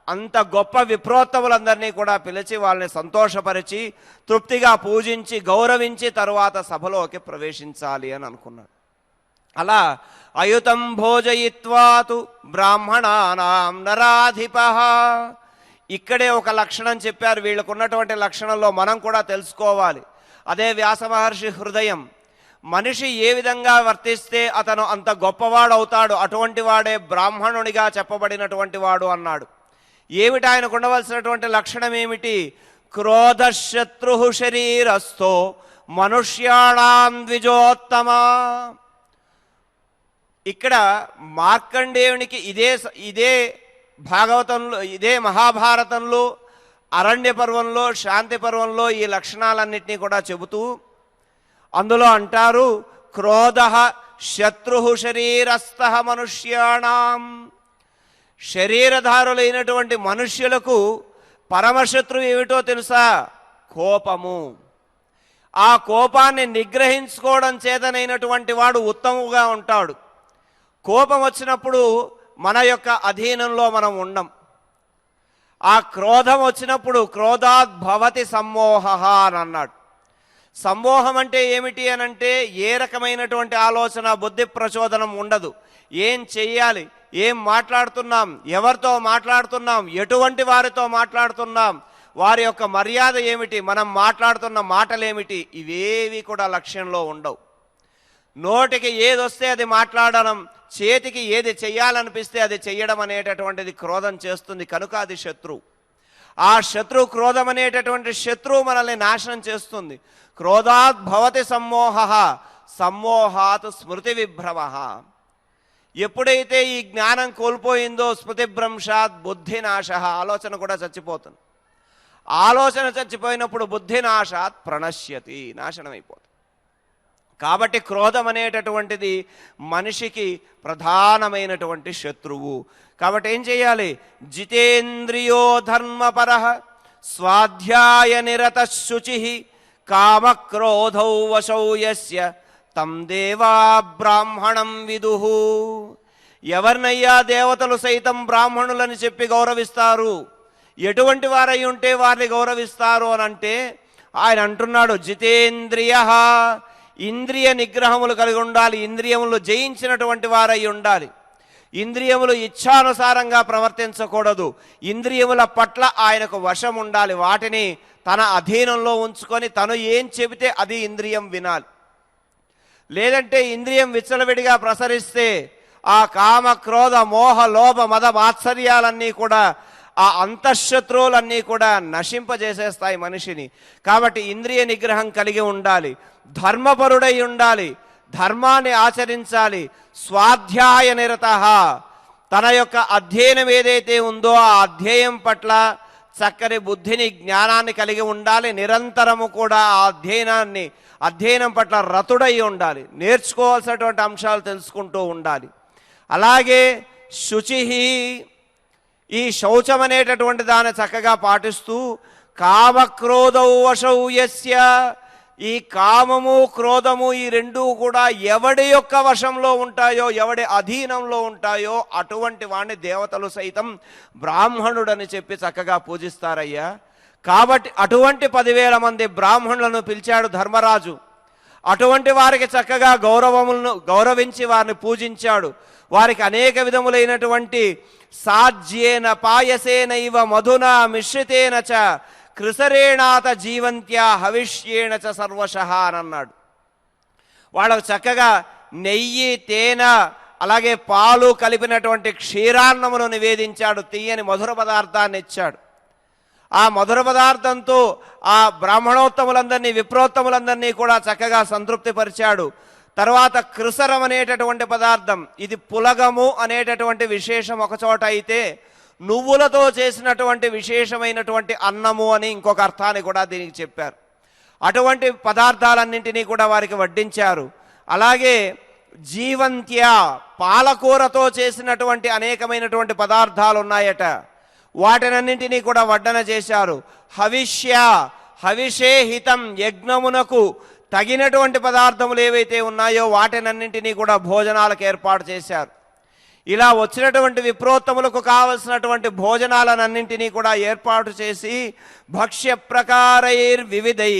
అంత గొప్ప విప్రోత్తములందరినీ కూడా పిలిచి వాళ్ళని సంతోషపరిచి తృప్తిగా పూజించి గౌరవించి తరువాత సభలోకి ప్రవేశించాలి అని అనుకున్నాడు. అలా అయుతం భోజయిత్వాతు బ్రాహ్మణానాం నరాధిపః. ఇక్కడే ఒక లక్షణం చెప్పారు. వీళ్ళకు ఉన్నటువంటి లక్షణంలో మనం కూడా తెలుసుకోవాలి. అదే వ్యాస మహర్షి హృదయం. మనిషి ఏ విధంగా వర్తిస్తే అతను అంత గొప్పవాడు అవుతాడు, అటువంటి వాడే బ్రాహ్మణునిగా చెప్పబడినటువంటి వాడు అన్నాడు. ఏమిటి ఆయనకు ఉండవలసినటువంటి లక్షణం ఏమిటి? క్రోధశత్రు శరీరస్థో మనుష్యాణాం ద్విజోత్తమ. ఇక్కడ మార్కండేయునికి ఇదే భాగవతంలో, ఇదే మహాభారతంలో, అరణ్య పర్వంలో, శాంతి పర్వంలో ఈ లక్షణాలన్నింటినీ కూడా చెబుతూ అందులో అంటారు క్రోధ శత్రు శరీరస్థ మనుష్యాణం. శరీరధారులైనటువంటి మనుష్యులకు పరమశత్రువు ఏమిటో తెలుసా? కోపము. ఆ కోపాన్ని నిగ్రహించుకోవడం చేతనైనటువంటి వాడు ఉత్తముగా ఉంటాడు. కోపం వచ్చినప్పుడు మన యొక్క అధీనంలో మనం ఉండం. ఆ క్రోధం వచ్చినప్పుడు క్రోధాత్ భవతి సమ్మోహ అని అన్నాడు. సమ్మోహం అంటే ఏమిటి అనంటే ఏ రకమైనటువంటి ఆలోచన, బుద్ధి ప్రచోదనం ఉండదు. ఏం చెయ్యాలి, ఏం మాట్లాడుతున్నాం, ఎవరితో మాట్లాడుతున్నాం, ఎటువంటి వారితో మాట్లాడుతున్నాం, వారి యొక్క మర్యాద ఏమిటి, మనం మాట్లాడుతున్న మాటలేమిటి, ఇవేవి కూడా లక్ష్యంలో ఉండవు. నోటికి ఏది వస్తే అది మాట్లాడడం, చేతికి ఏది చెయ్యాలనిపిస్తే అది చెయ్యడం అనేటటువంటిది క్రోధం చేస్తుంది. కనుక అది శత్రువు. ఆ శత్రు క్రోధం అనేటటువంటి శత్రువు మనల్ని నాశనం చేస్తుంది. క్రోధాత్ భవతి సమ్మోహ, సమ్మోహాత్ స్మృతి విభ్రమ. ఎప్పుడైతే ఈ జ్ఞానం కోల్పోయిందో స్మృతిభ్రంశాత్ బుద్ధినాశ, ఆలోచన కూడా చచ్చిపోతుంది. ఆలోచన చచ్చిపోయినప్పుడు బుద్ధినాశాత్ ప్రణశ్యతి, నాశనం అయిపోతుంది. కాబట్టి క్రోధం అనేటటువంటిది మనిషికి ప్రధానమైనటువంటి శత్రువు. కాబట్టి ఏం చేయాలి? జితేంద్రియో ధర్మపరః స్వాధ్యాయ నిరత శుచి కామక్రోధౌ వశౌ యస్య తం దేవా బ్రాహ్మణం విదుః. ఎవరినయ్యా దేవతలు సైతం బ్రాహ్మణులని చెప్పి గౌరవిస్తారు? ఎటువంటి వారై ఉంటే వారిని గౌరవిస్తారు అని అంటే ఆయన అంటున్నాడు, జితేంద్రియ, ఇంద్రియ నిగ్రహములు కలిగి ఉండాలి, ఇంద్రియములు జయించినటువంటి వారై ఉండాలి. ఇంద్రియములు ఇచ్ఛానుసారంగా ప్రవర్తించకూడదు. ఇంద్రియముల పట్ల ఆయనకు వశం ఉండాలి. వాటిని తన అధీనంలో ఉంచుకొని తను ఏం చెబితే అది ఇంద్రియం వినాలి. లేదంటే ఇంద్రియం విచ్చలవిడిగా ప్రసరిస్తే ఆ కామ క్రోధ మోహ లోభ మద మాత్సర్యాలన్నీ కూడా, ఆ అంతఃశత్రువులన్నీ కూడా నశింపజేసేస్తాయి మనిషిని. కాబట్టి ఇంద్రియ నిగ్రహం కలిగి ఉండాలి, ధర్మపరుడై ఉండాలి, ధర్మాన్ని ఆచరించాలి. స్వాధ్యాయ నిరత, తన యొక్క అధ్యయనం ఏదైతే ఉందో ఆ అధ్యయనం పట్ల చక్కని బుద్ధిని, జ్ఞానాన్ని కలిగి ఉండాలి. నిరంతరము కూడా ఆ అధ్యయనం పట్ల రతుడై ఉండాలి. నేర్చుకోవాల్సినటువంటి అంశాలు తెలుసుకుంటూ ఉండాలి. అలాగే శుచి, ఈ శౌచం అనేటటువంటి దాన్ని చక్కగా పాటిస్తూ కామక్రోధౌ వశౌ యస్య, ఈ కామము క్రోధము ఈ రెండూ కూడా ఎవడి యొక్క వశంలో ఉంటాయో, ఎవడి అధీనంలో ఉంటాయో అటువంటి వాడిని దేవతలు సైతం బ్రాహ్మణుడని చెప్పి చక్కగా పూజిస్తారయ్యా. కాబట్టి అటువంటి 10,000 మంది బ్రాహ్మణులను పిలిచాడు ధర్మరాజు. అటువంటి వారికి చక్కగా గౌరవించి వారిని పూజించాడు. వారికి అనేక విధములైనటువంటి సాజ్యేన పాయసేనైవ మధునా మిశ్రితేన చ కృసరేణాత జీవంత్యా హవిష్యేణ చ సర్వశః అని అన్నాడు. వాళ్ళకు చక్కగా నెయ్యి, తేనె, అలాగే పాలు కలిపినటువంటి క్షీరాన్నమును నివేదించాడు. తీయని మధుర పదార్థాన్ని ఇచ్చాడు. ఆ మధుర పదార్థంతో ఆ బ్రాహ్మణోత్తములందరినీ, విప్రోత్తములందరినీ కూడా చక్కగా సంతృప్తిపరిచాడు. తర్వాత కృసరం అనేటటువంటి పదార్థం, ఇది పులగము అనేటటువంటి విశేషం ఒకచోట అయితే, నువ్వులతో చేసినటువంటి విశేషమైనటువంటి అన్నము అని ఇంకొక అర్థాన్ని కూడా దీనికి చెప్పారు. అటువంటి పదార్థాలన్నింటినీ కూడా వారికి వడ్డించారు. అలాగే జీవంత్య, పాలకూరతో చేసినటువంటి అనేకమైనటువంటి పదార్థాలు ఉన్నాయట, వాటినన్నింటినీ కూడా వడ్డన చేశారు. హవిష్య, హవిషే హితం, యజ్ఞమునకు తగినటువంటి పదార్థములు ఏవైతే ఉన్నాయో వాటినన్నింటినీ కూడా భోజనాలకు ఏర్పాటు చేశారు. ఇలా వచ్చినటువంటి విప్రోత్తములకు కావలసినటువంటి భోజనాలన్నింటినీ కూడా ఏర్పాటు చేసి భక్ష్య ప్రకారైర్వివిధై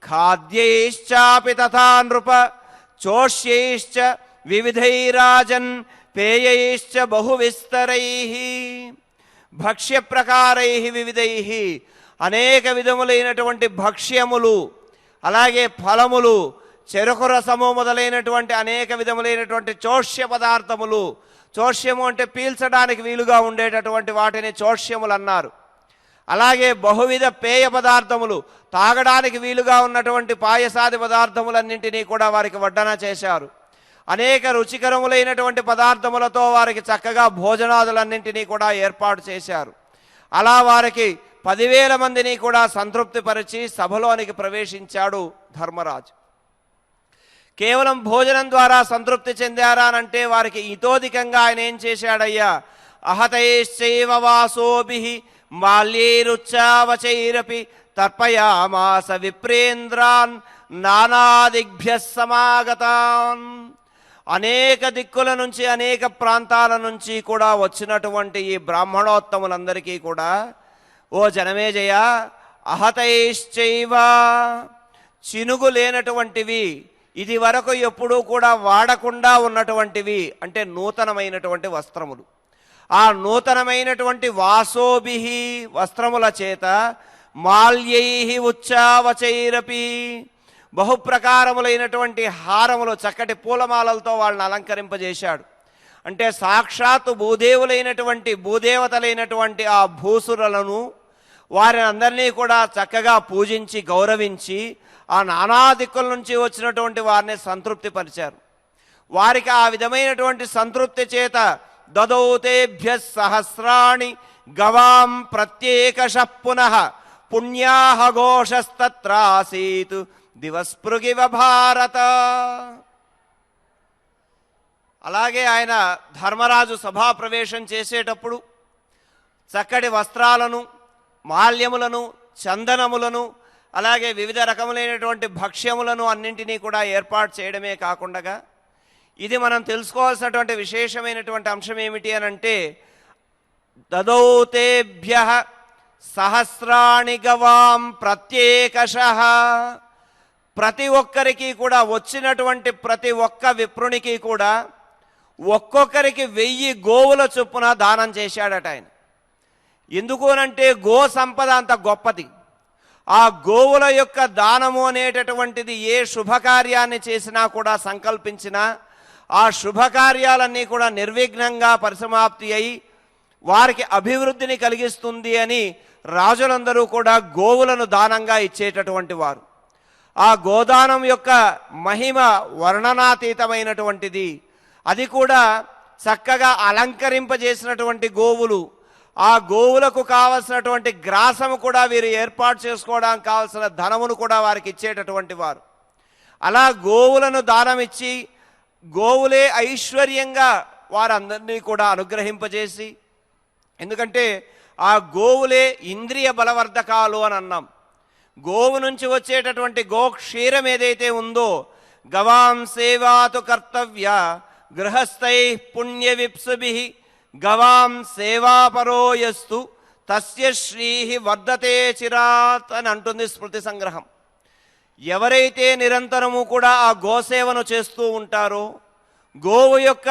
ఖాద్యైశ్చాపి తథా నృప చోష్యైశ్చ వివిధైరాజన్ పేయైశ్చ బహువిస్తరై. భక్ష్య ప్రకారై వివిధై, అనేక విధములైనటువంటి భక్ష్యములు, అలాగే ఫలములు, చెరుకు రసము మొదలైనటువంటి అనేక విధములైనటువంటి చోష్య పదార్థములు. చోష్యము అంటే పీల్చడానికి వీలుగా ఉండేటటువంటి వాటిని చోష్యములు అన్నారు. అలాగే బహువిధ పేయ పదార్థములు, తాగడానికి వీలుగా ఉన్నటువంటి పాయసాది పదార్థములన్నింటినీ కూడా వారికి వడ్డన చేశారు. అనేక రుచికరములైనటువంటి పదార్థములతో వారికి చక్కగా భోజనాదులన్నింటినీ కూడా ఏర్పాటు చేశారు. అలా వారికి 10,000 మందిని కూడా సంతృప్తిపరిచి సభలోనికి ప్రవేశించాడు ధర్మరాజు. కేవలం భోజనం ద్వారా సంతృప్తి చెందారా అంటే వారికి ఇతోధికంగా ఆయన ఏం చేశాడయ్యా? అహతైశ్చైవ వాసోభిః మాల్యైరుచ్చావచైరపి తర్పయామాస విప్రేంద్రాన్ నానాదిభ్యః సమాగతాన్. అనేక దిక్కుల నుంచి అనేక ప్రాంతాల నుంచి కూడా వచ్చినటువంటి ఈ బ్రాహ్మణోత్తములందరికీ కూడా, ఓ జనమేజయ, అహతైశ్చైవ, చినుగు లేనటువంటివి, ఇది వరకు ఎప్పుడూ కూడా వాడకుండా ఉన్నటువంటివి, అంటే నూతనమైనటువంటి వస్త్రములు, ఆ నూతనమైనటువంటి వాసోభిహి వస్త్రముల చేత, మాల్యై ఉచ్చావచైరపి, బహుప్రకారములైనటువంటి హారములు, చక్కటి పూలమాలలతో వాళ్ళని అలంకరింపజేశాడు. అంటే సాక్షాత్తు భూదేవతలైనటువంటి ఆ భూసురులను, వారిని అందరినీ కూడా చక్కగా పూజించి గౌరవించి ఆ నానా దిక్కుల నుంచి వచ్చినటువంటి వారిని సంతృప్తిపరిచారు. వారికి ఆ విధమైనటువంటి సంతృప్తి చేత దదౌతేభ్య సహస్రాణి గవాం ప్రత్యేకశ పునః పుణ్యాహ ఘోషస్తత్రాసీత్ దివస్పృగివ భారత. అలాగే ఆయన ధర్మరాజు సభాప్రవేశం చేసేటప్పుడు చక్కటి వస్త్రాలను, మాల్యములను, చందనములను, అలాగే వివిధ రకములైనటువంటి భక్ష్యములను అన్నింటినీ కూడా ఏర్పాటు చేయడమే కాకుండా, ఇది మనం తెలుసుకోవాల్సినటువంటి విశేషమైనటువంటి అంశం ఏమిటి అని అంటే, దదౌతేభ్య సహస్రాణి గవాం ప్రత్యేకశః, ప్రతి ఒక్కరికి కూడా, వచ్చినటువంటి ప్రతి ఒక్క విప్రునికి కూడా ఒక్కొక్కరికి 1000 గోవుల చొప్పున దానం చేశాడట ఆయన. ఎందుకు అనంటే గో సంపద అంత గొప్పది. ఆ గోవుల యొక్క దానము అనేటటువంటిది ఏ శుభకార్యాన్ని చేసినా కూడా, సంకల్పించినా ఆ శుభకార్యాలన్నీ కూడా నిర్విఘ్నంగా పరిసమాప్తి అయి వారికి అభివృద్ధిని కలిగిస్తుంది అని రాజులందరూ కూడా గోవులను దానంగా ఇచ్చేటటువంటి వారు. ఆ గోదానం యొక్క మహిమ వర్ణనాతీతమైనటువంటిది. అది కూడా చక్కగా అలంకరింపజేసినటువంటి గోవులు, ఆ గోవులకు కావలసినటువంటి గ్రాసము కూడా వీరు ఏర్పాటు చేసుకోవడానికి కావలసిన ధనమును కూడా వారికి ఇచ్చేటటువంటి వారు. అలా గోవులను దానమిచ్చి గోవులే ఐశ్వర్యంగా వారందరినీ కూడా అనుగ్రహింపజేసి, ఎందుకంటే ఆ గోవులే ఇంద్రియ బలవర్ధకాలు అని అన్నాం. గోవు నుంచి వచ్చేటటువంటి గోక్షీరం ఏదైతే ఉందో, గవాం సేవాతు కర్తవ్య గృహస్థై పుణ్య విప్సుభి గవాం సేవాపరోయస్తు తస్య శ్రీహి వర్ధతే చిరాత్ అని అంటుంది స్మృతి సంగ్రహం. ఎవరైతే నిరంతరము కూడా ఆ గోసేవను చేస్తూ ఉంటారో, గోవు యొక్క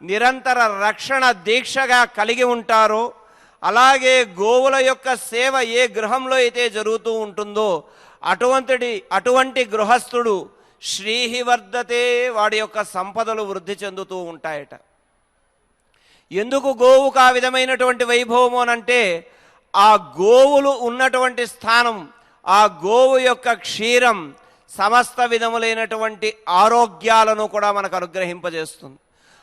నిరంతర రక్షణ దీక్షగా కలిగి ఉంటారో, అలాగే గోవుల యొక్క సేవ ఏ గృహంలో అయితే జరుగుతూ ఉంటుందో అటువంటి గృహస్థుడు శ్రీహి వర్ధతే, వాడి యొక్క సంపదలు వృద్ధి చెందుతూ ఉంటాయట. ఎందుకు గోవుకు ఆ విధమైనటువంటి వైభవము అనంటే, ఆ గోవులు ఉన్నటువంటి స్థానం, ఆ గోవు యొక్క క్షీరం సమస్త విధములైనటువంటి ఆరోగ్యాలను కూడా మనకు అనుగ్రహింపజేస్తుంది.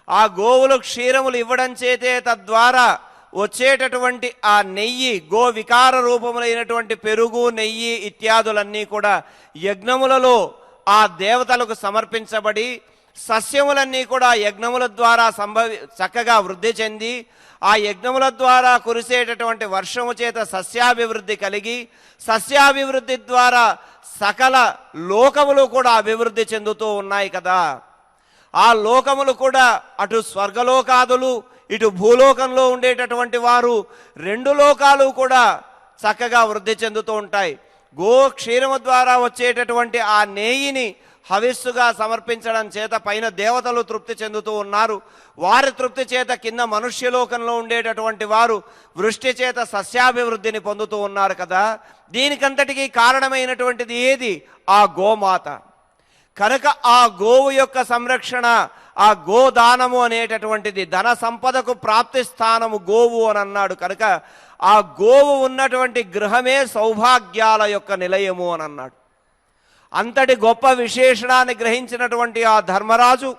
ఆ గోవులు క్షీరములు ఇవ్వడం చేతే తద్వారా వచ్చేటటువంటి ఆ నెయ్యి, గో వికార రూపములైనటువంటి పెరుగు, నెయ్యి ఇత్యాదులన్నీ కూడా యజ్ఞములలో ఆ దేవతలకు సమర్పించబడి, సస్యములన్నీ కూడా యజ్ఞముల ద్వారా చక్కగా వృద్ధి చెంది, ఆ యజ్ఞముల ద్వారా కురిసేటటువంటి వర్షము చేత సస్యాభివృద్ధి కలిగి, సస్యాభివృద్ధి ద్వారా సకల లోకములు కూడా అభివృద్ధి చెందుతూ ఉన్నాయి కదా. ఆ లోకములు కూడా అటు స్వర్గలోకాదులు, ఇటు భూలోకంలో ఉండేటటువంటి వారు, 2 లోకాలు కూడా చక్కగా వృద్ధి చెందుతూ ఉంటాయి. గో క్షీరము ద్వారా వచ్చేటటువంటి ఆ నేయిని హవిస్సుగా సమర్పించడం చేత పైన దేవతలు తృప్తి చెందుతూ ఉన్నారు. వారి తృప్తి చేత కింద మనుష్యలోకంలో ఉండేటటువంటి వారు వృష్టి చేత సస్యాభివృద్ధిని పొందుతూ ఉన్నారు కదా. దీనికంతటికీ కారణమైనటువంటిది ఏది? ఆ గోమాత. కనుక ఆ గోవు యొక్క సంరక్షణ, ఆ గోదానము అనేటటువంటిది ధన సంపదకు ప్రాప్తి స్థానము గోవు అని అన్నాడు. కనుక ఆ గోవు ఉన్నటువంటి గృహమే సౌభాగ్యాల యొక్క నిలయము అని అన్నాడు. అంతటి గొప్ప విశేషణాన్ని గ్రహించినటువంటి ఆ ధర్మరాజు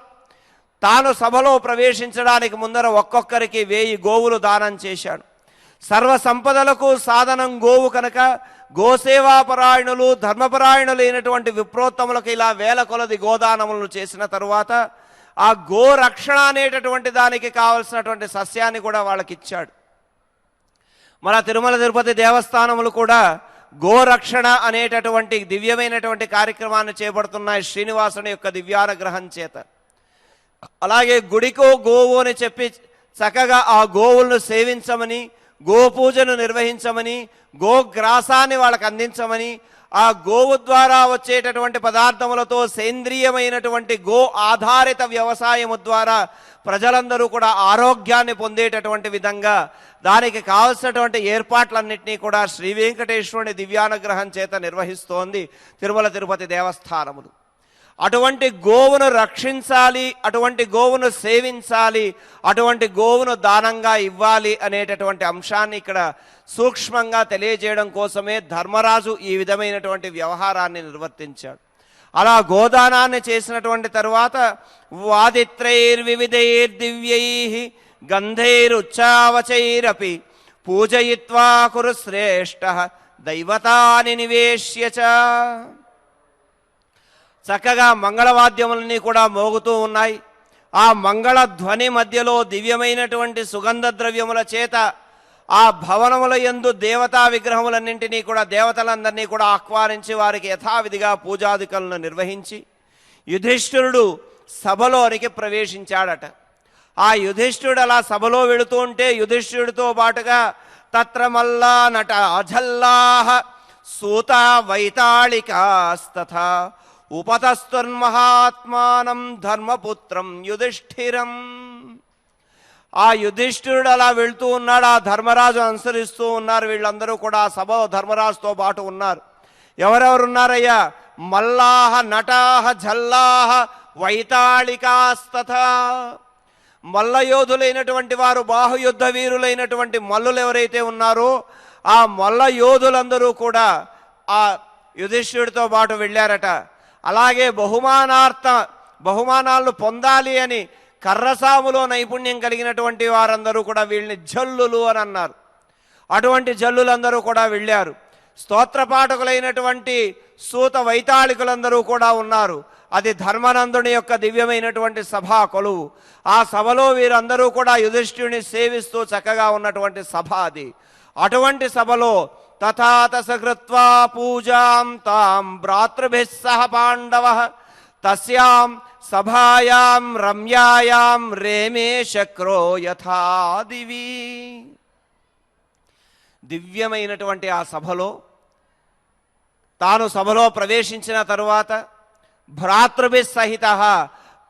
తాను సభలో ప్రవేశించడానికి ముందర ఒక్కొక్కరికి 1000 గోవులు దానం చేశాడు. సర్వ సంపదలకు సాధనం గోవు కనుక గోసేవాపరాయణులు, ధర్మపరాయణులైనటువంటి విప్రోత్తములకు ఇలా 1000 కొలది గోదానములను చేసిన తరువాత ఆ గోరక్షణ అనేటటువంటి దానికి కావలసినటువంటి సస్యాన్ని కూడా వాళ్ళకి ఇచ్చాడు. మన తిరుమల తిరుపతి దేవస్థానములు కూడా గోరక్షణ అనేటటువంటి దివ్యమైనటువంటి కార్యక్రమాన్ని చేపడుతున్నాయి శ్రీనివాసుని యొక్క దివ్యానుగ్రహం చేత. అలాగే గుడికో గోవు అని చెప్పి చక్కగా ఆ గోవులను సేవించమని, గోపూజను నిర్వహించమని, గోగ్రాసాన్ని వాళ్ళకి అందించమని, ఆ గోవు ద్వారా వచ్చేటటువంటి పదార్థములతో సేంద్రియమైనటువంటి గో ఆధారిత వ్యవసాయము ద్వారా ప్రజలందరూ కూడా ఆరోగ్యాన్ని పొందేటటువంటి విధంగా దానికి కావలసినటువంటి ఏర్పాట్లన్నింటినీ కూడా శ్రీ వెంకటేశ్వరుని దివ్యానుగ్రహం చేత నిర్వహిస్తోంది తిరుమల తిరుపతి దేవస్థానములు. అటువంటి గోవును రక్షించాలి, అటువంటి గోవును సేవించాలి, అటువంటి గోవును దానంగా ఇవ్వాలి అనేటటువంటి అంశాన్ని ఇక్కడ సూక్ష్మంగా తెలియజేయడం కోసమే ధర్మరాజు ఈ విధమైనటువంటి వ్యవహారాన్ని నిర్వర్తించాడు. అలా గోదానాన్ని చేసినటువంటి తరువాత వాదిత్రైర్వివిధైర్దివ్యై గంధైరుచ్చావచైరపి పూజయిత్వా కురు శ్రేష్ఠ దైవతాని నివేశ్య చ. చక్కగా మంగళవాద్యములన్నీ కూడా మోగుతూ ఉన్నాయి. ఆ మంగళ ధ్వని మధ్యలో దివ్యమైనటువంటి సుగంధ ద్రవ్యముల చేత ఆ భవనముల యందు దేవతా విగ్రహములన్నింటినీ కూడా, దేవతలందరినీ కూడా ఆహ్వానించి వారికి యథావిధిగా పూజాదికలను నిర్వహించి యుధిష్ఠిరుడు సభలోనికి ప్రవేశించాడట. ఆ యుధిష్ఠిరుడు అలా సభలో వెళుతూ ఉంటే యుధిష్ఠిరుడితో పాటుగా తత్ర మల్లా నట అజల్లాహ సూత వైతాళికాస్తథా ఉపతస్తుర్మహాత్మానం ధర్మపుత్రం యుధిష్ఠిరం. ఆ యుధిష్ఠిరుడు అలా వెళ్తూ ఉన్నాడు, ఆ ధర్మరాజు అనుసరిస్తూ ఉన్నారు. వీళ్ళందరూ కూడా ఆ సభ ధర్మరాజుతో పాటు ఉన్నారు. ఎవరెవరున్నారయ్యా? మల్లాహ నటాహ జల్లాహ వైతాళికాస్తథా. మల్లయోధులైనటువంటి వారు, బాహుయుద్ధ వీరులైనటువంటి మల్లులు ఎవరైతే ఉన్నారో ఆ మల్ల యోధులందరూ కూడా ఆ యుధిష్ఠిరుడితో పాటు వెళ్ళారట. అలాగే బహుమానాలను పొందాలి అని కర్రసాములో నైపుణ్యం కలిగినటువంటి వారందరూ కూడా వీళ్ళని జల్లులు అని అన్నారు. అటువంటి జల్లులందరూ కూడా వెళ్ళారు. స్తోత్రపాఠకులైనటువంటి సూత వైతాళికులందరూ కూడా ఉన్నారు. అది ధర్మనందుని యొక్క దివ్యమైనటువంటి సభా కొలువు. ఆ సభలో వీరందరూ కూడా యుధిష్ఠిరుని సేవిస్తూ చక్కగా ఉన్నటువంటి సభ అది. అటువంటి సభలో తథాతసకృత్వా పూజాం తాం భ్రాతృభిః సహ పాండవః తస్యాం సభాయాం రమ్యాయాం రేమే శక్రో యథా దివి. దివ్యమైనటువంటి ఆ సభలో తాను సభలో ప్రవేశించిన తరువాత భ్రాతృభిః సహిత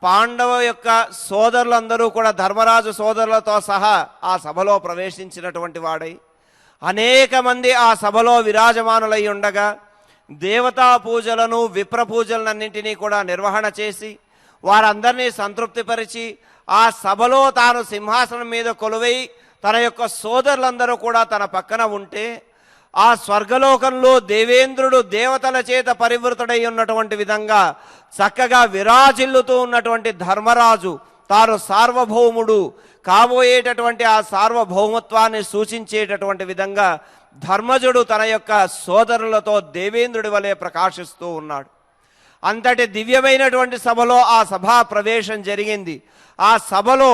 పాండవ యొక్క సోదరులందరూ కూడా ధర్మరాజు సోదరులతో సహా ఆ సభలో ప్రవేశించినటువంటి వాడై అనేక మంది ఆ సభలో విరాజమానులై ఉండగా దేవతా పూజలను విప్ర పూజలన్నింటినీ కూడా నిర్వహణ చేసి వారందరినీ సంతృప్తిపరిచి ఆ సభలో తాను సింహాసనం మీద కొలువై తన యొక్క సోదరులందరూ కూడా తన పక్కన ఉంటే ఆ స్వర్గలోకంలో దేవేంద్రుడు దేవతల చేత పరివృతుడై ఉన్నటువంటి విధంగా చక్కగా విరాజిల్లుతూ ఉన్నటువంటి ధర్మరాజు తాను సార్వభౌముడు కాబోయేటటువంటి ఆ సార్వభౌమత్వాన్ని సూచించేటటువంటి విధంగా ధర్మజుడు తన యొక్క సోదరులతో దేవేంద్రుడి వలె ప్రకాశిస్తూ ఉన్నాడు. అంతటి దివ్యమైనటువంటి సభలో ఆ సభా ప్రవేశం జరిగింది. ఆ సభలో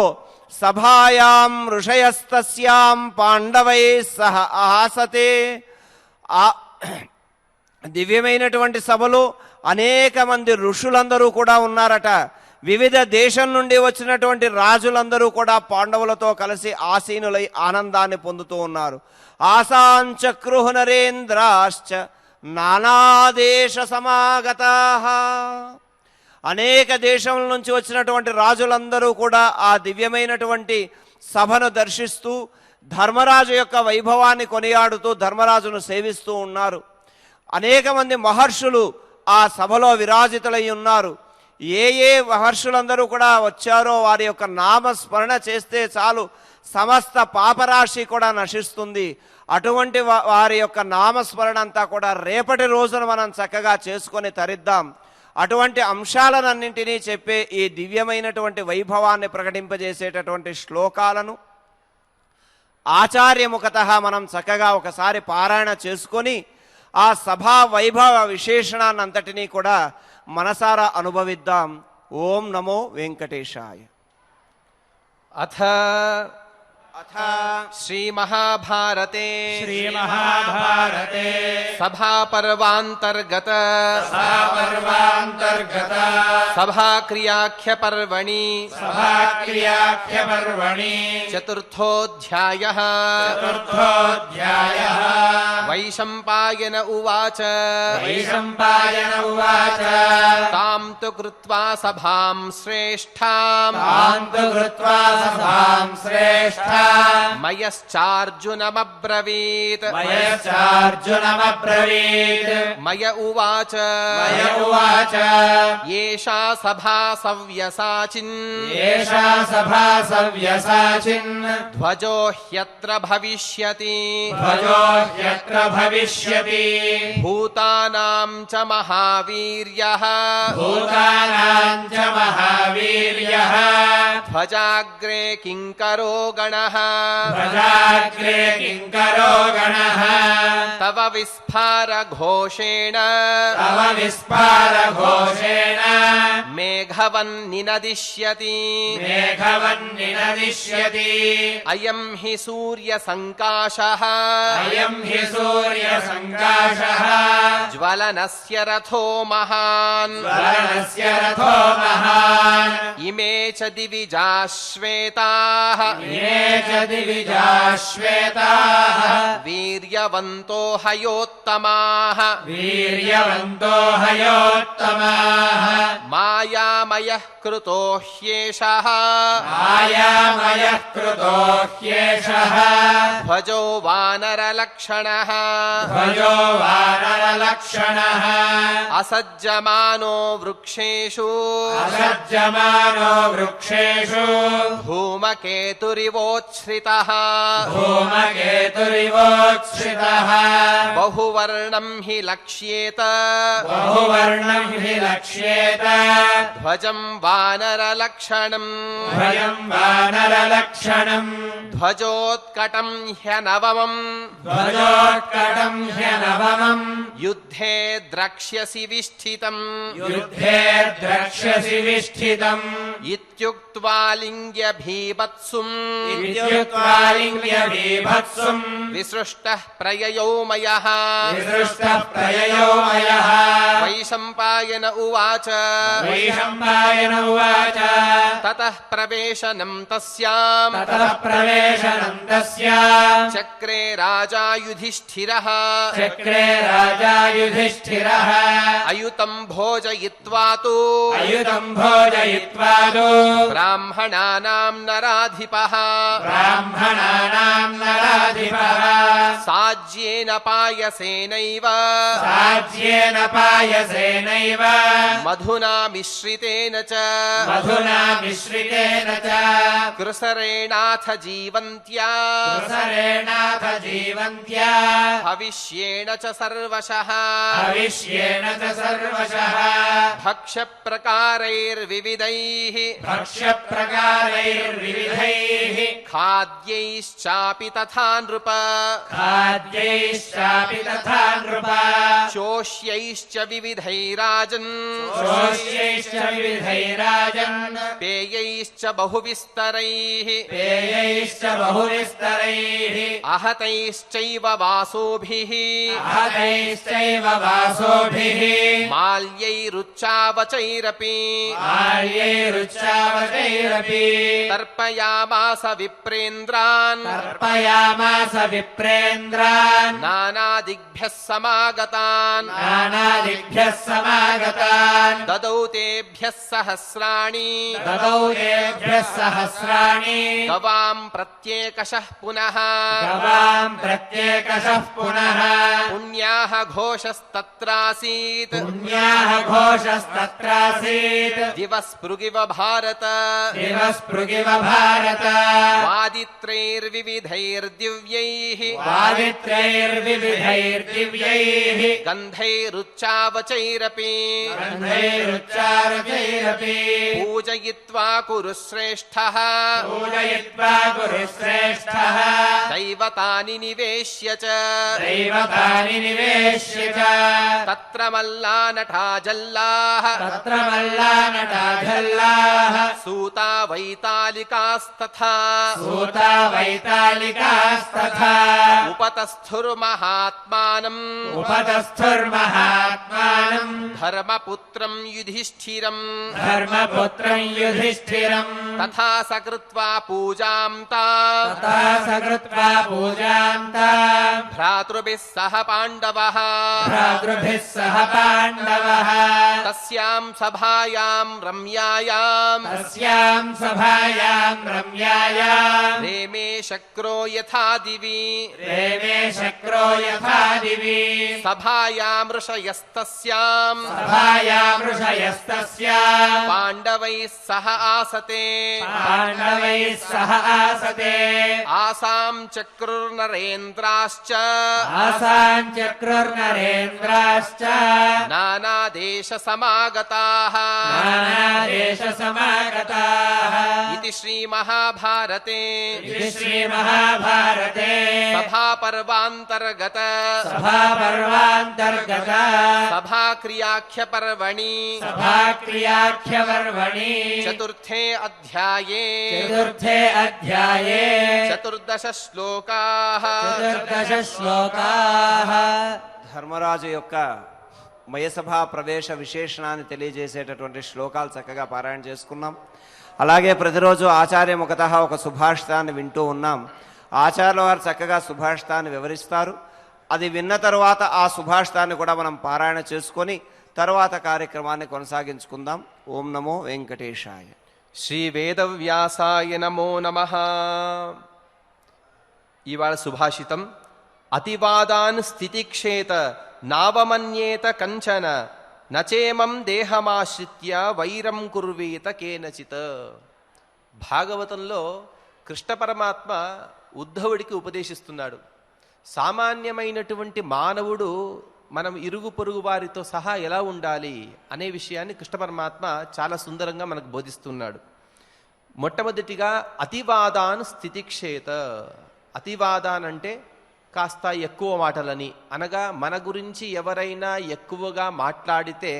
సభాయాం ఋషయస్తస్యాం పాండవై సహ ఆసతే. ఆ దివ్యమైనటువంటి సభలో అనేక మంది ఋషులందరూ కూడా ఉన్నారట. వివిధ దేశం నుండి వచ్చినటువంటి రాజులందరూ కూడా పాండవులతో కలిసి ఆసీనులై ఆనందాన్ని పొందుతూ ఉన్నారు. ఆసాంచక్రుః నరేంద్రాశ్చ నానాదేశ సమాగతాః. అనేక దేశం నుంచి వచ్చినటువంటి రాజులందరూ కూడా ఆ దివ్యమైనటువంటి సభను దర్శిస్తూ ధర్మరాజు యొక్క వైభవాన్ని కొనియాడుతూ ధర్మరాజును సేవిస్తూ ఉన్నారు. అనేక మంది మహర్షులు ఆ సభలో విరాజితులై ఉన్నారు. ఏ మహర్షులందరూ కూడా వచ్చారో వారి యొక్క నామస్మరణ చేస్తే చాలు సమస్త పాపరాశి కూడా నశిస్తుంది. అటువంటి వారి యొక్క నామస్మరణ అంతా కూడా రేపటి రోజున మనం చక్కగా చేసుకొని తరిద్దాం. అటువంటి అంశాలన్నింటినీ చెప్పే ఈ దివ్యమైనటువంటి వైభవాన్ని ప్రకటింపజేసేటటువంటి శ్లోకాలను ఆచార్యముఖతః మనం చక్కగా ఒకసారి పారాయణ చేసుకొని ఆ సభా వైభవ విశేషణాన్ని అంతటినీ కూడా మనసారా అనుభవిద్దాం. ఓం నమో వెంకటేశాయ. అథ अथ श्रीमहाभारते श्रीमहाभारते सभापर्वान्तर्गत सभापर्वान्तर्गत सभाक्रियाख्यपर्वणि सभाक्रियाख्यपर्वणि चतुर्थोऽध्यायः चतुर्थोऽध्यायः वैशम्पायन उवाच वैशम्पायन उवाच तां तु कृत्वा सभां श्रेष्ठाम् तां तु कृत्वा सभां श्रेष्ठा मयश्चार्जुनमब्रवीत् मयश्चार्जुनमब्रवीत् मय उवाच मय उवाच एषा सभा सव्यसाचिन् एषा सभा सव्यसाचिन् ध्वजो ह्यत्र भविष्यति ध्वजो ह्यत्र भविष्यति भूतानां च महावीर्यः भूतानां च महावीर्यः ध्वजाग्रे किङ्करो गणः प्रजाग्रे किङ्करो गणः तव विस्फारघोषेण तव विस्फारघोषेण मेघवन्निनदिष्यति मेघवन्निनदिष्यति अयं हि सूर्यसङ्काशः अयं हि सूर्यसङ्काशः ज्वलनस्य रथो महान् ज्वलनस्य रथो महान् इमे च दिविजाश्वेताः इमे च दिविजाश्वेताः वीर्यवन्तो हयोत्तमाः वीर्यवन्तो हयोत्तमाः मायामयः कृतो ह्येषः मायामयः कृतो ह्येषः ध्वजो वानरलक्षणः ध्वजो वानरलक्षणः असज्जमानो वृक्षेषु असज्जमानो वृक्षेषु धूमकेतुरिवोच्छ्रितः धूमकेतुरिवोच्छ्रितः बहुवर्णं हि लक्ष्येत बहुवर्णं हि लक्ष्येत ध्वजं वानरलक्षणम् भयं वानरलक्षणम् ध्वजोत्कटं ह्यनवमम् ध्वजोत्कटं ह्यनवमम् युद्धे द्रक्ष्यसि विष्ठितम् युद्धे द्रक्ष्यसि विष्ठितम् इत्युक्त्वा लिङ्ग्यभीभत्सुम् इत्युक्त्वा लिङ्ग्यभीभत्सुम् विसृष्टः प्रययो मयः विसृष्टः प्रययो मयः वैशम्पायन उवाच वैशम्पायन उवाच ततः प्रवेशनं तस्याम् ततः प्रवेशनं तस्य चक्रे राजा युधिष्ठिरः चक्रे राजा युधिष्ठिरः अयुतं भोजयित्वा तु अयुतं भोजयित्वा तु ब्राह्मणानां नराधिपः ब्राह्मणानां नराधिपः साज्येन पायसेनैव साज्येन पायसेनैव मधुना मिश्रितेन च मधुना मिश्रितेन च कृसरेणाथ जीवन्त्या कृसरेणाथ जीवन्त्या भविष्येण च सर्वशः भविष्येण च सर्वशः भक्ष्यप्रकारैर्विविधैः भक्ष्यप्रकारैर्विविधैः खाद्यैश्चापि तथा नृप खाद्यैश्चापि तथा नृप चोष्यैश्च विविधैराजन् शोष्यैश्च विविधैराजन् पेयैश्च बहुविस्तरैः पेयैश्च बहुविस्तरैः आहतैश्चैव वासोभिः आहतैश्चैव वासोभिः माल्यैरुच्चावचैरपि आर्यैरुच्चावचैरपि तर्पयामास विप्रेन्द्रान् तर्पयामास विप्रेन्द्रान् नानादिग्भ्यः समागतान् नानादिभ्यः समागतान् ददौ तेभ्यः सहस्राणि ददौ तेभ्यः सहस्राणि गवां प्रत्येकशः पुनः गवां प्रत्येकशः पुनः पुण्याः घोषस्तत्रासीत् पुण्याः घोषस्तत्रासीत् दिवस्पृगिव भारत दिवस्पृगिव भारत वादित्रैर्विविधैर्दिव्यैः वादित्रैर्विविधैर्दिव्यैः गन्धैरुच्चावचैरपि गन्धैरुच्चारचैरपि पूजयित्वा कुरु श्रेष्ठः पूजयित्वा गुरुश्रेष्ठः दैवतानि निवेश्य च दैवतानि निवेश्य च तत्र मल्लानटा जल्लाः तत्र मल्लानटाझल्लाः सूता वैतालिकास्तथा भूता वैतालिकास्तथा उपतस्थुर्महात्मानम् उपतस्थुर्महात्मानम् धर्मपुत्रम् युधिष्ठिरम् धर्मपुत्रम् युधिष्ठिरम् तथा सकृत्वा पूजाम् ता तथा सकृत्वा पूजाम् ता भ्रातृभिः सह पाण्डवः भ्रातृभिः सह पाण्डवः तस्याम् सभायाम् रम्यायाम् तस्याम् सभायाम् रम्यायाम् रेमे शक्रो यथा दिवि रेमे शक्रो यथा दिवि सभायाम् ऋषयस्तस्याम् सभायाम् ऋषयस्तस्याम् पाण्डवैः सह आसते पाण्डवैः सह आसते आसाम् चक्रुर्नरेन्द्राश्च आसाम् चक्रुर्नरेन्द्राश्च नानादेशसमागताः नानादेशसमागताः इति श्रीमहाभारते इति श्रीमहाभारते सभापर्वान्तर्गत सभापर्वान्तर्गत सभाक्रियाख्यपर्वणि सभाक्रियाख्यपर्वणि चतुर्थे अध्याये चतुर्थे अध्याये 14 श्लोकाः 14 శ్లోకాः ధర్మరాజు యొక్క మయసభా ప్రవేశ విశేషణాన్ని తెలియజేసేటటువంటి శ్లోకాలు చక్కగా పారాయణ చేసుకున్నాం. అలాగే ప్రతిరోజు ఆచార్య ముఖతః ఒక సుభాషితాన్ని వింటూ ఉన్నాం. ఆచార్యుల వారు చక్కగా సుభాషితాన్ని వివరిస్తారు. అది విన్న తరువాత ఆ సుభాషితాన్ని కూడా మనం పారాయణ చేసుకొని తరువాత కార్యక్రమాన్ని కొనసాగించుకుందాం. ఓం నమో వెంకటేశాయ. శ్రీ వేదవ్యాసాయ నమో నమః. ఇవాళ సుభాషితం అతివాదాన్ స్థితిక్షేత నావమన్యేత కంచన నచేమం దేహమాశ్రిత్య వైరం కుర్వేత కేనచిత్. భాగవతంలో కృష్ణ పరమాత్మ ఉద్ధవుడికి ఉపదేశిస్తున్నాడు. సామాన్యమైనటువంటి మానవుడు మనం ఇరుగు పొరుగు వారితో సహా ఎలా ఉండాలి అనే విషయాన్ని కృష్ణ పరమాత్మ చాలా సుందరంగా మనకు బోధిస్తున్నాడు. మొట్టమొదటిగా అతివాదాన్ స్థితిక్షేత. అతివాదాన్ అంటే కాస్త ఎక్కువ మాటలని, అనగా మన గురించి ఎవరైనా ఎక్కువగా మాట్లాడితే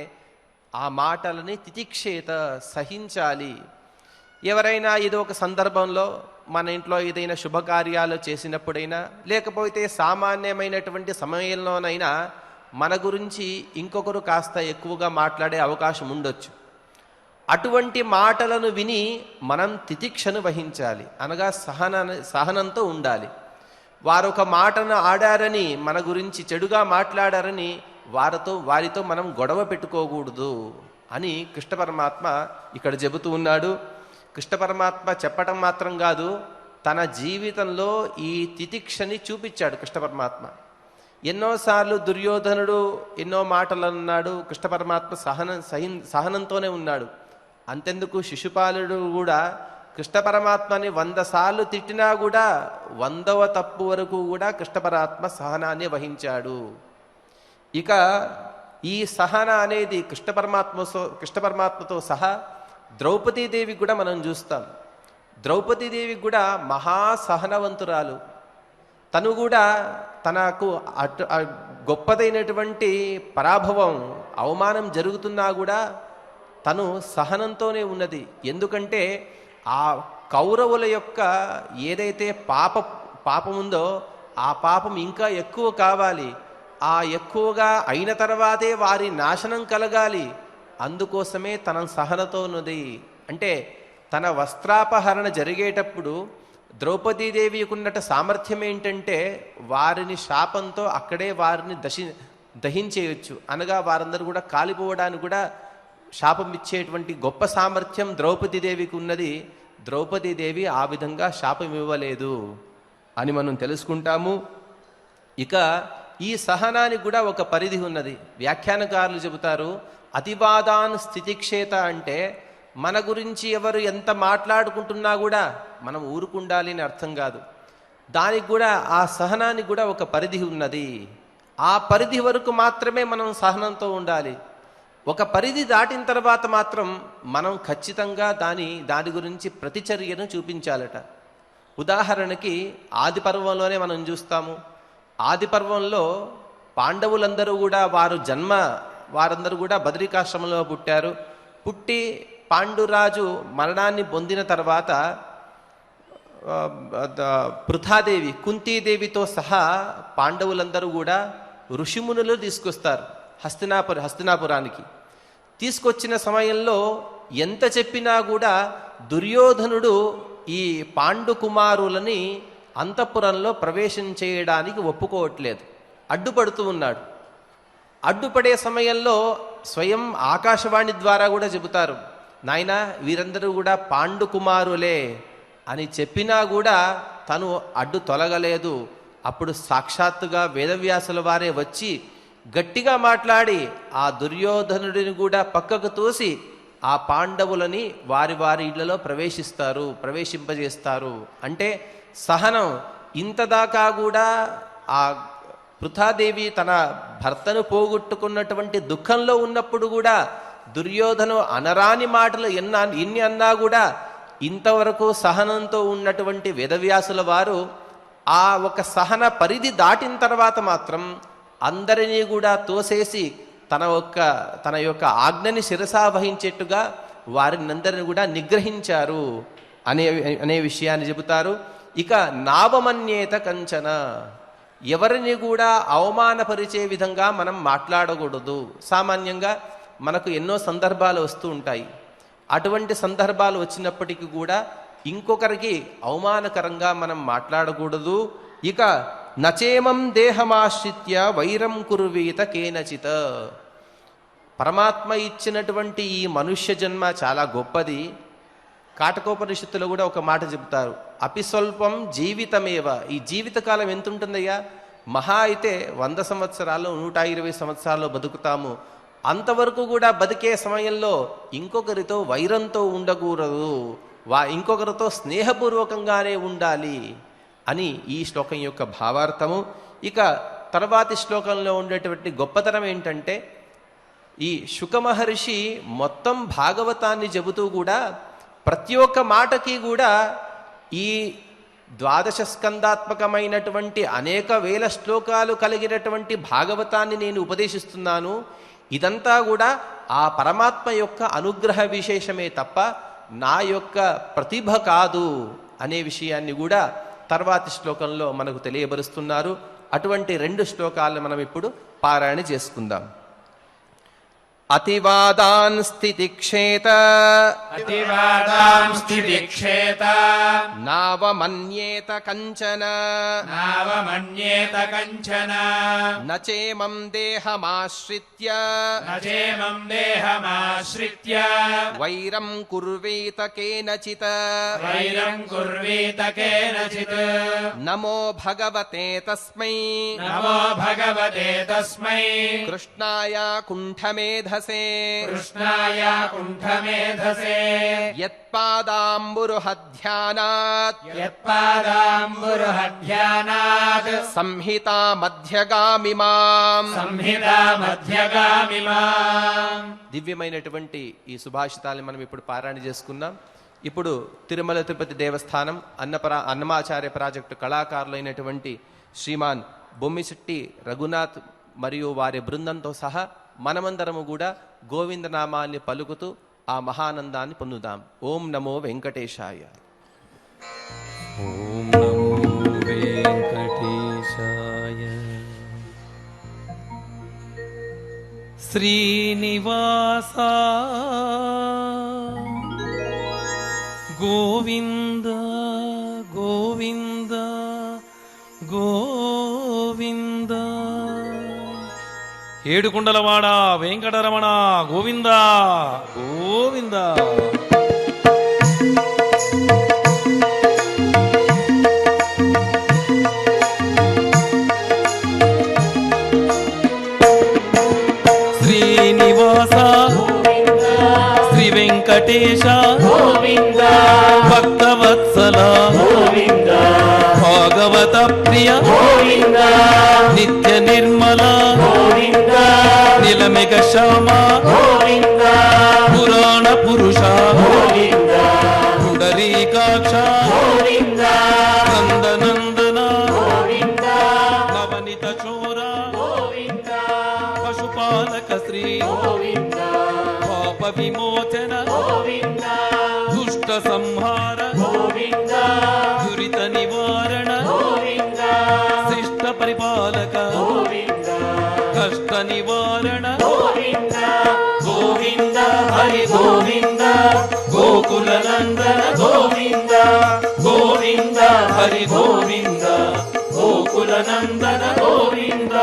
ఆ మాటలని తితిక్షేత సహించాలి. ఎవరైనా ఏదో ఒక సందర్భంలో మన ఇంట్లో ఏదైనా శుభకార్యాలు చేసినప్పుడైనా లేకపోతే సామాన్యమైనటువంటి సమయంలోనైనా మన గురించి ఇంకొకరు కాస్త ఎక్కువగా మాట్లాడే అవకాశం ఉండొచ్చు. అటువంటి మాటలను విని మనం తితిక్షను వహించాలి, అనగా సహనంతో ఉండాలి. వారొక మాటను ఆడారని మన గురించి చెడుగా మాట్లాడారని వారితో మనం గొడవ పెట్టుకోకూడదు అని కృష్ణ పరమాత్మ ఇక్కడ చెబుతూ ఉన్నాడు. కృష్ణ పరమాత్మ చెప్పటం మాత్రం కాదు, తన జీవితంలో ఈ తితిక్షని చూపించాడు కృష్ణ పరమాత్మ. ఎన్నోసార్లు దుర్యోధనుడు ఎన్నో మాటలు అన్నాడు, కృష్ణ పరమాత్మ సహనంతోనే ఉన్నాడు. అంతెందుకు శిశుపాలుడు కూడా కృష్ణ పరమాత్మని 100 సార్లు తిట్టినా కూడా 100వ తప్పు వరకు కూడా కృష్ణ పరమాత్మ సహనాన్ని వహించాడు. ఇక ఈ సహన అనేది కృష్ణ పరమాత్మతో సహా ద్రౌపదీదేవి కూడా మనం చూస్తాం. ద్రౌపదీదేవి కూడా మహాసహనవంతురాలు. తను కూడా తనకు గొప్పదైనటువంటి పరాభవం అవమానం జరుగుతున్నా కూడా తను సహనంతోనే ఉన్నది. ఎందుకంటే ఆ కౌరవుల యొక్క ఏదైతే పాపం ఉందో ఆ పాపం ఇంకా ఎక్కువ కావాలి, ఆ ఎక్కువగా అయిన తర్వాతే వారి నాశనం కలగాలి. అందుకోసమే తన సహనతో ఉన్నది. అంటే తన వస్త్రాపహరణ జరిగేటప్పుడు ద్రౌపదీదేవికి ఉన్నట సామర్థ్యం ఏంటంటే వారిని శాపంతో అక్కడే వారిని దహించేయచ్చు, అనగా వారందరూ కూడా కాలిపోవడానికి కూడా శాపం ఇచ్చేటువంటి గొప్ప సామర్థ్యం ద్రౌపదీదేవికి ఉన్నది. ద్రౌపదీదేవి ఆ విధంగా శాపం ఇవ్వలేదు అని మనం తెలుసుకుంటాము. ఇక ఈ సహనానికి కూడా ఒక పరిధి ఉన్నది. వ్యాఖ్యానకారులు చెబుతారు, అతివాదాన్ స్థితిక్షేత అంటే మన గురించి ఎవరు ఎంత మాట్లాడుకుంటున్నా కూడా మనం ఊరుకుండాలి అని అర్థం కాదు. దానికి కూడా ఆ సహనానికి కూడా ఒక పరిధి ఉన్నది. ఆ పరిధి వరకు మాత్రమే మనం సహనంతో ఉండాలి. ఒక పరిధి దాటిన తర్వాత మాత్రం మనం ఖచ్చితంగా దాని గురించి ప్రతిచర్యను చూపించాలట. ఉదాహరణకి ఆది పర్వంలోనే మనం చూస్తాము. ఆది పర్వంలో పాండవులందరూ కూడా వారందరూ కూడా బదరికాశ్రమంలో పుట్టారు. పుట్టి పాండురాజు మరణాన్ని పొందిన తర్వాత పృథాదేవి కుంతీదేవితో సహా పాండవులందరూ కూడా ఋషిమునులు తీసుకొస్తారు హస్తినాపురానికి. తీసుకొచ్చిన సమయంలో ఎంత చెప్పినా కూడా దుర్యోధనుడు ఈ పాండుకుమారులని అంతఃపురంలో ప్రవేశం చేయడానికి ఒప్పుకోవట్లేదు, అడ్డుపడుతూ ఉన్నాడు. అడ్డుపడే సమయంలో స్వయం ఆకాశవాణి ద్వారా కూడా చెబుతారు, నాయనా వీరందరూ కూడా పాండుకుమారులే అని చెప్పినా కూడా తను అడ్డు తొలగలేదు. అప్పుడు సాక్షాత్తుగా వేదవ్యాసుల వారే వచ్చి గట్టిగా మాట్లాడి ఆ దుర్యోధనుడిని కూడా పక్కకు తోసి ఆ పాండవులని వారి వారి ఇళ్లలో ప్రవేశింపజేస్తారు. అంటే సహనం. ఇంతదాకా కూడా ఆ పృథాదేవి తన భర్తను పోగొట్టుకున్నటువంటి దుఃఖంలో ఉన్నప్పుడు కూడా దుర్యోధను అనరాని మాటలు ఎన్ని అన్నా కూడా ఇంతవరకు సహనంతో ఉన్నటువంటి వేదవ్యాసుల వారు ఆ ఒక సహన పరిధి దాటిన తర్వాత మాత్రం అందరినీ కూడా తోసేసి తన యొక్క ఆజ్ఞని శిరసావహించేట్టుగా వారినందరిని కూడా నిగ్రహించారు అనే విషయాన్ని చెబుతారు. ఇక నావమన్యేత కంచన, ఎవరిని కూడా అవమానపరిచే విధంగా మనం మాట్లాడకూడదు. సామాన్యంగా మనకు ఎన్నో సందర్భాలు వస్తూ ఉంటాయి. అటువంటి సందర్భాలు వచ్చినప్పటికీ కూడా ఇంకొకరికి అవమానకరంగా మనం మాట్లాడకూడదు. ఇక నచేమం దేహమాశ్రిత్య వైరం కుర్వీత కేనచిత, పరమాత్మ ఇచ్చినటువంటి ఈ మనుష్య జన్మ చాలా గొప్పది. కాటకోపనిషత్తులో కూడా ఒక మాట చెబుతారు, అపిస్వల్పం జీవితమేవ. ఈ జీవితకాలం ఎంత ఉంటుందయ్యా? మహా అయితే 100 సంవత్సరాలు 120 సంవత్సరాల్లో బతుకుతాము. అంతవరకు కూడా బతికే సమయంలో ఇంకొకరితో వైరంతో ఉండకూడదు, ఇంకొకరితో స్నేహపూర్వకంగానే ఉండాలి అని ఈ శ్లోకం యొక్క భావార్థము. ఇక తర్వాతి శ్లోకంలో ఉండేటువంటి గొప్పతనం ఏంటంటే, ఈ శుక మహర్షి మొత్తం భాగవతాన్ని చెబుతూ కూడా ప్రతి ఒక్క మాటకి కూడా ఈ 12 స్కందాత్మకమైనటువంటి అనేక వేల శ్లోకాలు కలిగినటువంటి భాగవతాన్ని నేను ఉపదేశిస్తున్నాను. ఇదంతా కూడా ఆ పరమాత్మ యొక్క అనుగ్రహ విశేషమే తప్ప నా యొక్క ప్రతిభ కాదు అనే విషయాన్ని కూడా తర్వాతి శ్లోకంలో మనకు తెలియబరుస్తున్నారు. అటువంటి 2 శ్లోకాలను మనం ఇప్పుడు పారాయణ చేసుకుందాం. అతివాదాన్ స్థితిక్షేత నావమన్యేత కంచన నచేమం దేహమాశ్రిత్య వైరం కుర్వీత కేనచిత్ నమో భగవతే తస్మై కృష్ణాయ కుంఠమేధ కృష్ణాయ కుంఠమేధసే యత్పాదాంబురుహధ్యానాత్ సంహితా మధ్యగామిమాం. దివ్యమైనటువంటి ఈ సుభాషితాన్ని మనం ఇప్పుడు పారాయణ చేసుకున్నాం. ఇప్పుడు తిరుమల తిరుపతి దేవస్థానం అన్నమాచార్య ప్రాజెక్టు కళాకారులైనటువంటి శ్రీమాన్ బొమ్మిశెట్టి రఘునాథ్ మరియు వారి బృందంతో సహా మనమందరము కూడా గోవిందనామాన్ని పలుకుతూ ఆ మహానందాన్ని పొందుదాం. ఓం నమో వెంకటేశాయ. ఓం నమో వెంకటేశాయ. శ్రీనివాస గోవింద గోవింద గోవింద. ఏడుకొండలవాడ వెంకటరమణ గోవింద గోవింద. శ్రీనివాస శ్రీ వెంకటేశ భక్తవత్సల భాగవత ప్రియ నిత్య నిర్మల నిలమిక శ్యామ పురాణ పురుష పుండరీకాక్ష నందనందన నవనిత చోర పశుపాలక శ్రీ పాప విమోచన దుష్ట సంహార నివారణ శిష్ట పరిపాలక కష్ట నివారణ గోవింద హరి గోవింద గోకుల నందన గోవింద గోవింద హరి గోవింద గోకుల నందన గోవింద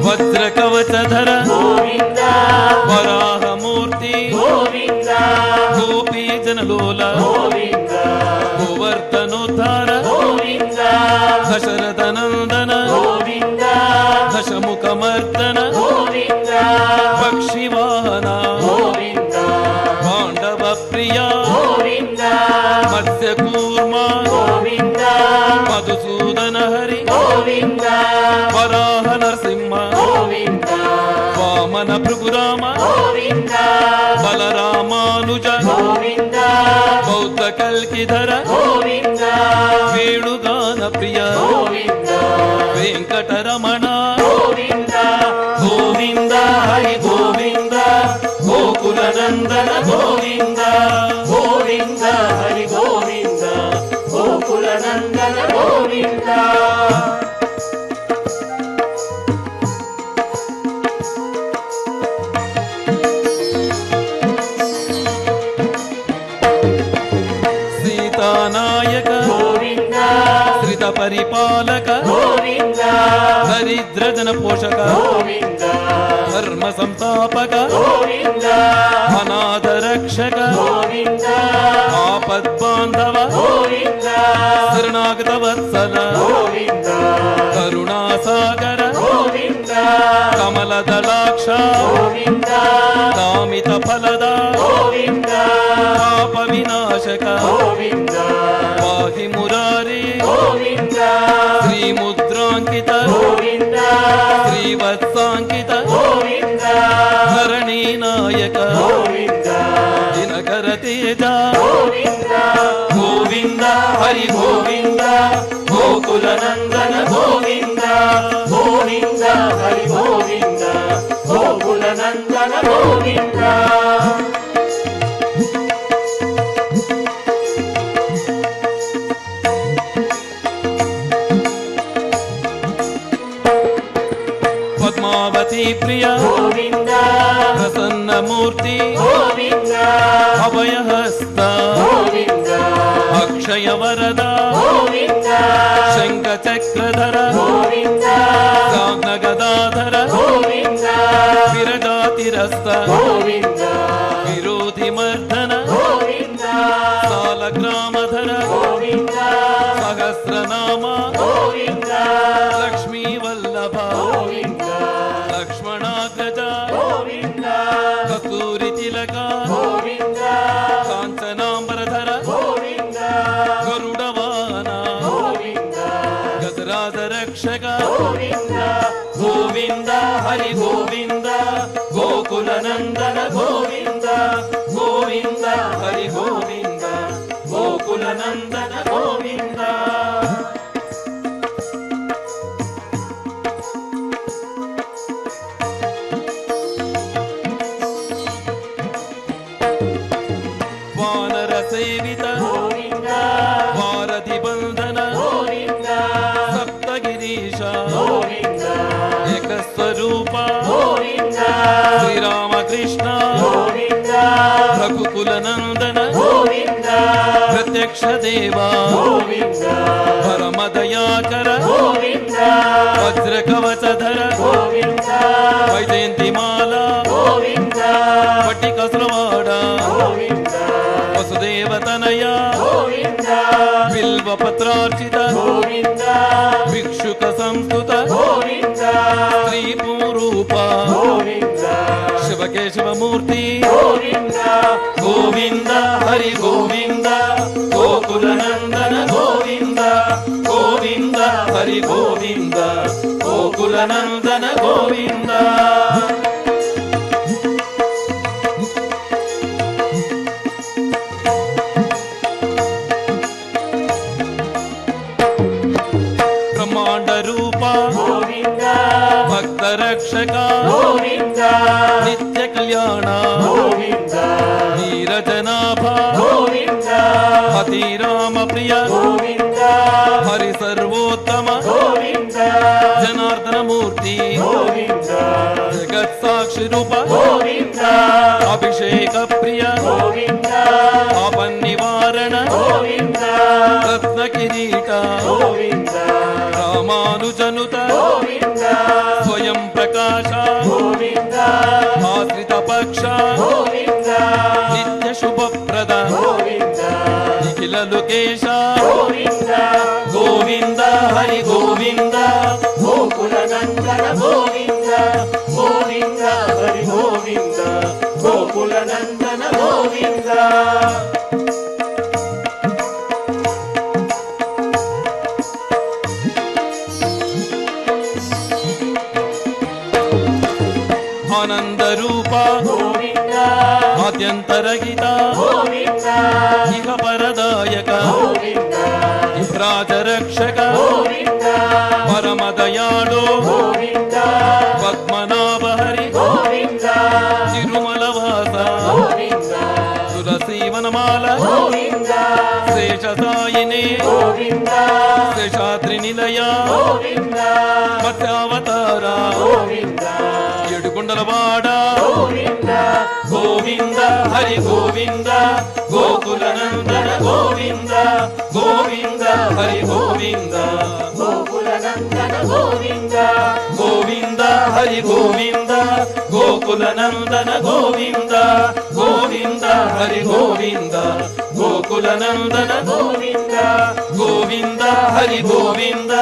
వజ్ర కవచధర గోవింద వరాహమూర్తి గోవింద గోపీ జనలోల గోవింద గోవర్ధనోద్ధార గోవింద దశరథనందన గోవింద దశముఖమర్దన గోవింద పక్షివాహన గోవింద పాండవ ప్రియ గోవింద మత్స్యకూర్మ గోవింద మధుసూదన హరి గోవింద వరాహ నరసింహ గోవింద వామన భృగురామ గోవింద బలరామానుజ గోవింద బౌద్ధ కల్కిధర గోవింద వేణుగాన ప్రియ గోవింద వెంకటరమణ గోవింద గోవింద హరి గోవింద గోకుల నందన గోవింద గోవింద హరి గోవింద గోకుల నందన గోవింద సీతానాయక గోవింద శ్రిత పరిపాలక గోవింద దరిద్ర జన పోషక గోవింద ధర్మ సంస్థాపక గోవింద అనాథ రక్షక గోవింద ఆపద్బాంధవ గోవింద శరణాగత వత్సల గోవింద కరుణాసాగర గోవింద కమలదళాక్ష గోవింద కామిత ఫలద గోవింద పాప వినాశక గోవింద పాహి మురారి గోవింద శ్రీముద్రాంకిత గోవింద శ్రీవత్సాంకిత గోవింద ధరణీ నాయక గోవింద దినకర తేజ గోవింద గోవింద హరి గోవింద గోకుల నందన గోవింద గోవింద హరి గోవింద గోకుల నందన గోవింద పద్మావతి ప్రియ గోవింద ప్రసన్నమూర్తి గోవింద అభయహస్త గోవింద అక్షయ వరద గోవింద శంఖ చక్రధర గోవింద గదాధర గోవింద విరజాతిరస్త గోవింద విరోధి మర్దన గోవింద సాలగ్రామధర గోవింద సహస్రనామ గోవింద లక్ష్మీ వల్లభ గోవింద లక్ష్మణాగ్రజ గోవింద కస్తూరి తిలక గోవింద కాంచనాంబరధర గోవింద గరుడవాన గోవింద గజరాజ రక్షక గోవింద గోవింద హరి గోవింద గోకుల నందన గోవింద గోవింద హరి గోవింద గోకుల నందన గోవింద వానర సేవిత గోవింద వారధి బంధన గోవింద సప్తగిరీశ గోవింద ఏకస్వరూప గోవింద శ్రీరామకృష్ణ గోవింద రఘుకుల నందన గోవింద ప్రత్యక్ష దేవా గోవింద పరమదయాకర గోవింద వజ్ర కవచధర గోవింద వైజయంతిమాల గోవింద పట్టికసులవాడ గోవింద వసుదేవతనయ గోవింద బిల్వపత్రార్చిత గోవింద భిక్షుక సంస్కృత గోవింద శ్రీ పూరూప గోవింద శివకేశవమూర్తి గోవింద గోవింద హరి గోవింద గోకుల నందన గోవింద గోవింద హరి గోవింద గోకుల నందన గోవింద బ్రహ్మాండ రూప గోవింద లోకరక్షక గోవింద నిత్య కళ్యాణ గోవింద నీరజనాభ గోవింద అతిరామ ప్రియ గోవింద హరి సర్వోత్తమ గోవింద జనార్దన మూర్తి గోవింద జగత్ సాక్షి రూప గోవింద అభిషేక ప్రియ గోవింద పాపనివారణ గోవింద రత్న కిరీట గోవింద రామానుజనుత గోవింద స్వయం ప్రకాశ గోవింద ఆశ్రిత పక్ష గోవింద నిత్య శుభప్రద గోవింద నిఖిల లోకేశ గోవింద గోవింద హరి గోవింద గోకుల నందన గోవింద గోవింద హరి గోవింద గోకుల నందన గోవింద ఆనంద రూప గోవింద ఆద్యంతరహిత గోవింద ఇహ పరదాయక గోవింద రాజరక్షక గోవింద పరమ దయాళో గోవింద పద్మనాభ హరి గోవింద తిరుమల వాస గోవింద తులసీవనమాల గోవింద శేషసాయినే గోవింద శేషాద్రి నిలయ గోవింద మత్స్యావతార గోవింద ఏడుకొండలవాడ గోవింద గోవింద హరి గోవింద గోకుల నందన గోవింద గోవింద హరి గోవింద గోకుల నందన గోవింద గోవింద హరి గోవింద గోకుల నందన గోవింద గోవింద హరి గోవింద గోకుల నందన గోవింద గోవింద హరి గోవింద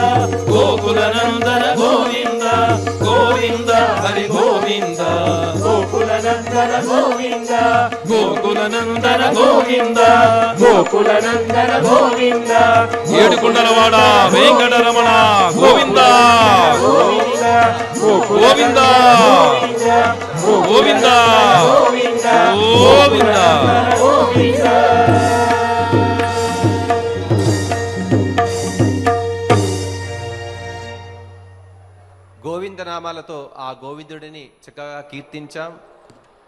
గోకుల నందన గోవింద గోవింద హరి గోవింద గోకుల నందన గోవింద గోకుల నందన గోవింద గోకుల నందన గోవింద ఏడుకొండలవాడ వెంకటరమణ గోవింద గోవింద గోవింద గోవింద గోవింద గోవింద గోవింద గోవింద నామాలతో ఆ గోవిందుడిని చక్కగా కీర్తించాం.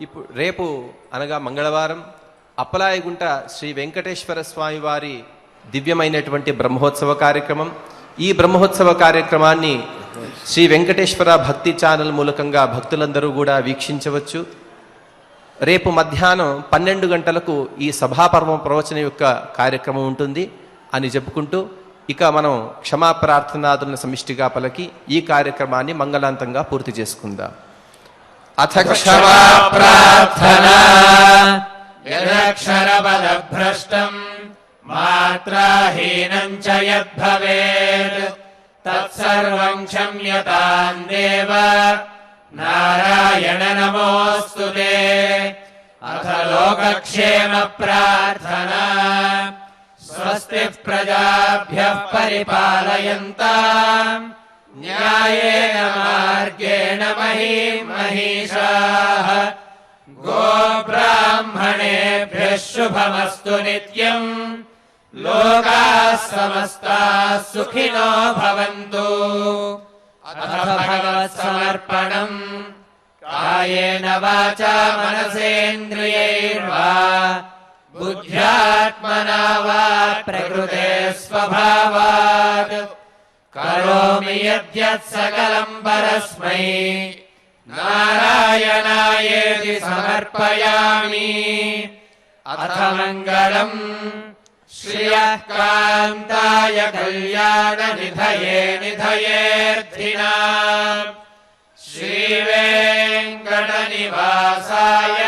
ఇప్పుడు రేపు అనగా మంగళవారం అప్పలాయగుంట శ్రీ వెంకటేశ్వర స్వామి వారి దివ్యమైనటువంటి బ్రహ్మోత్సవ కార్యక్రమం. ఈ బ్రహ్మోత్సవ కార్యక్రమాన్ని శ్రీ వెంకటేశ్వర భక్తి ఛానల్ మూలకంగా భక్తులందరూ కూడా వీక్షించవచ్చు. రేపు మధ్యాహ్నం 12 గంటలకు ఈ సభాపర్వం ప్రవచన యొక్క కార్యక్రమం ఉంటుంది అని చెప్పుకుంటూ ఇక మనం క్షమాప్రార్థనాదులను సమిష్టిగా పలికి ఈ కార్యక్రమాన్ని మంగళాంతంగా పూర్తి చేసుకుందాం. అథ క్షమా ప్రార్థనా యదక్షరపదభ్రష్టం మాత్రాహీనం చ యద్భవేత్ తత్సర్వం క్షమ్యతాం దేవ నారాయణ నమోస్తుతే. అథ లోకక్షేమ ప్రార్థనా స్వస్తి ప్రజాభ్యః పరిపాలయంతాం న్యాయేన మార్గేణ మహీం మహిషాః గోబ్రాహ్మణేభ్యः శుభమస్తు నిత్యం. లోకాः సమస్తాः సుఖినో భవంతు. అథ భగవత్సమర్పణం కాయేన వాచా మనసేంద్రియైర్వా బుద్ధ్యాత్మనా వా ప్రకృతే స్వభావాత్ కరోమి యద్యత్ సకలం పరస్మై నారాయణాయేతి సమర్పయామి. అథ మంగళం శ్రియః కాంతాయ కళ్యాణ నిధయే నిధయేర్థినాం శ్రీవేంకట నివాసాయ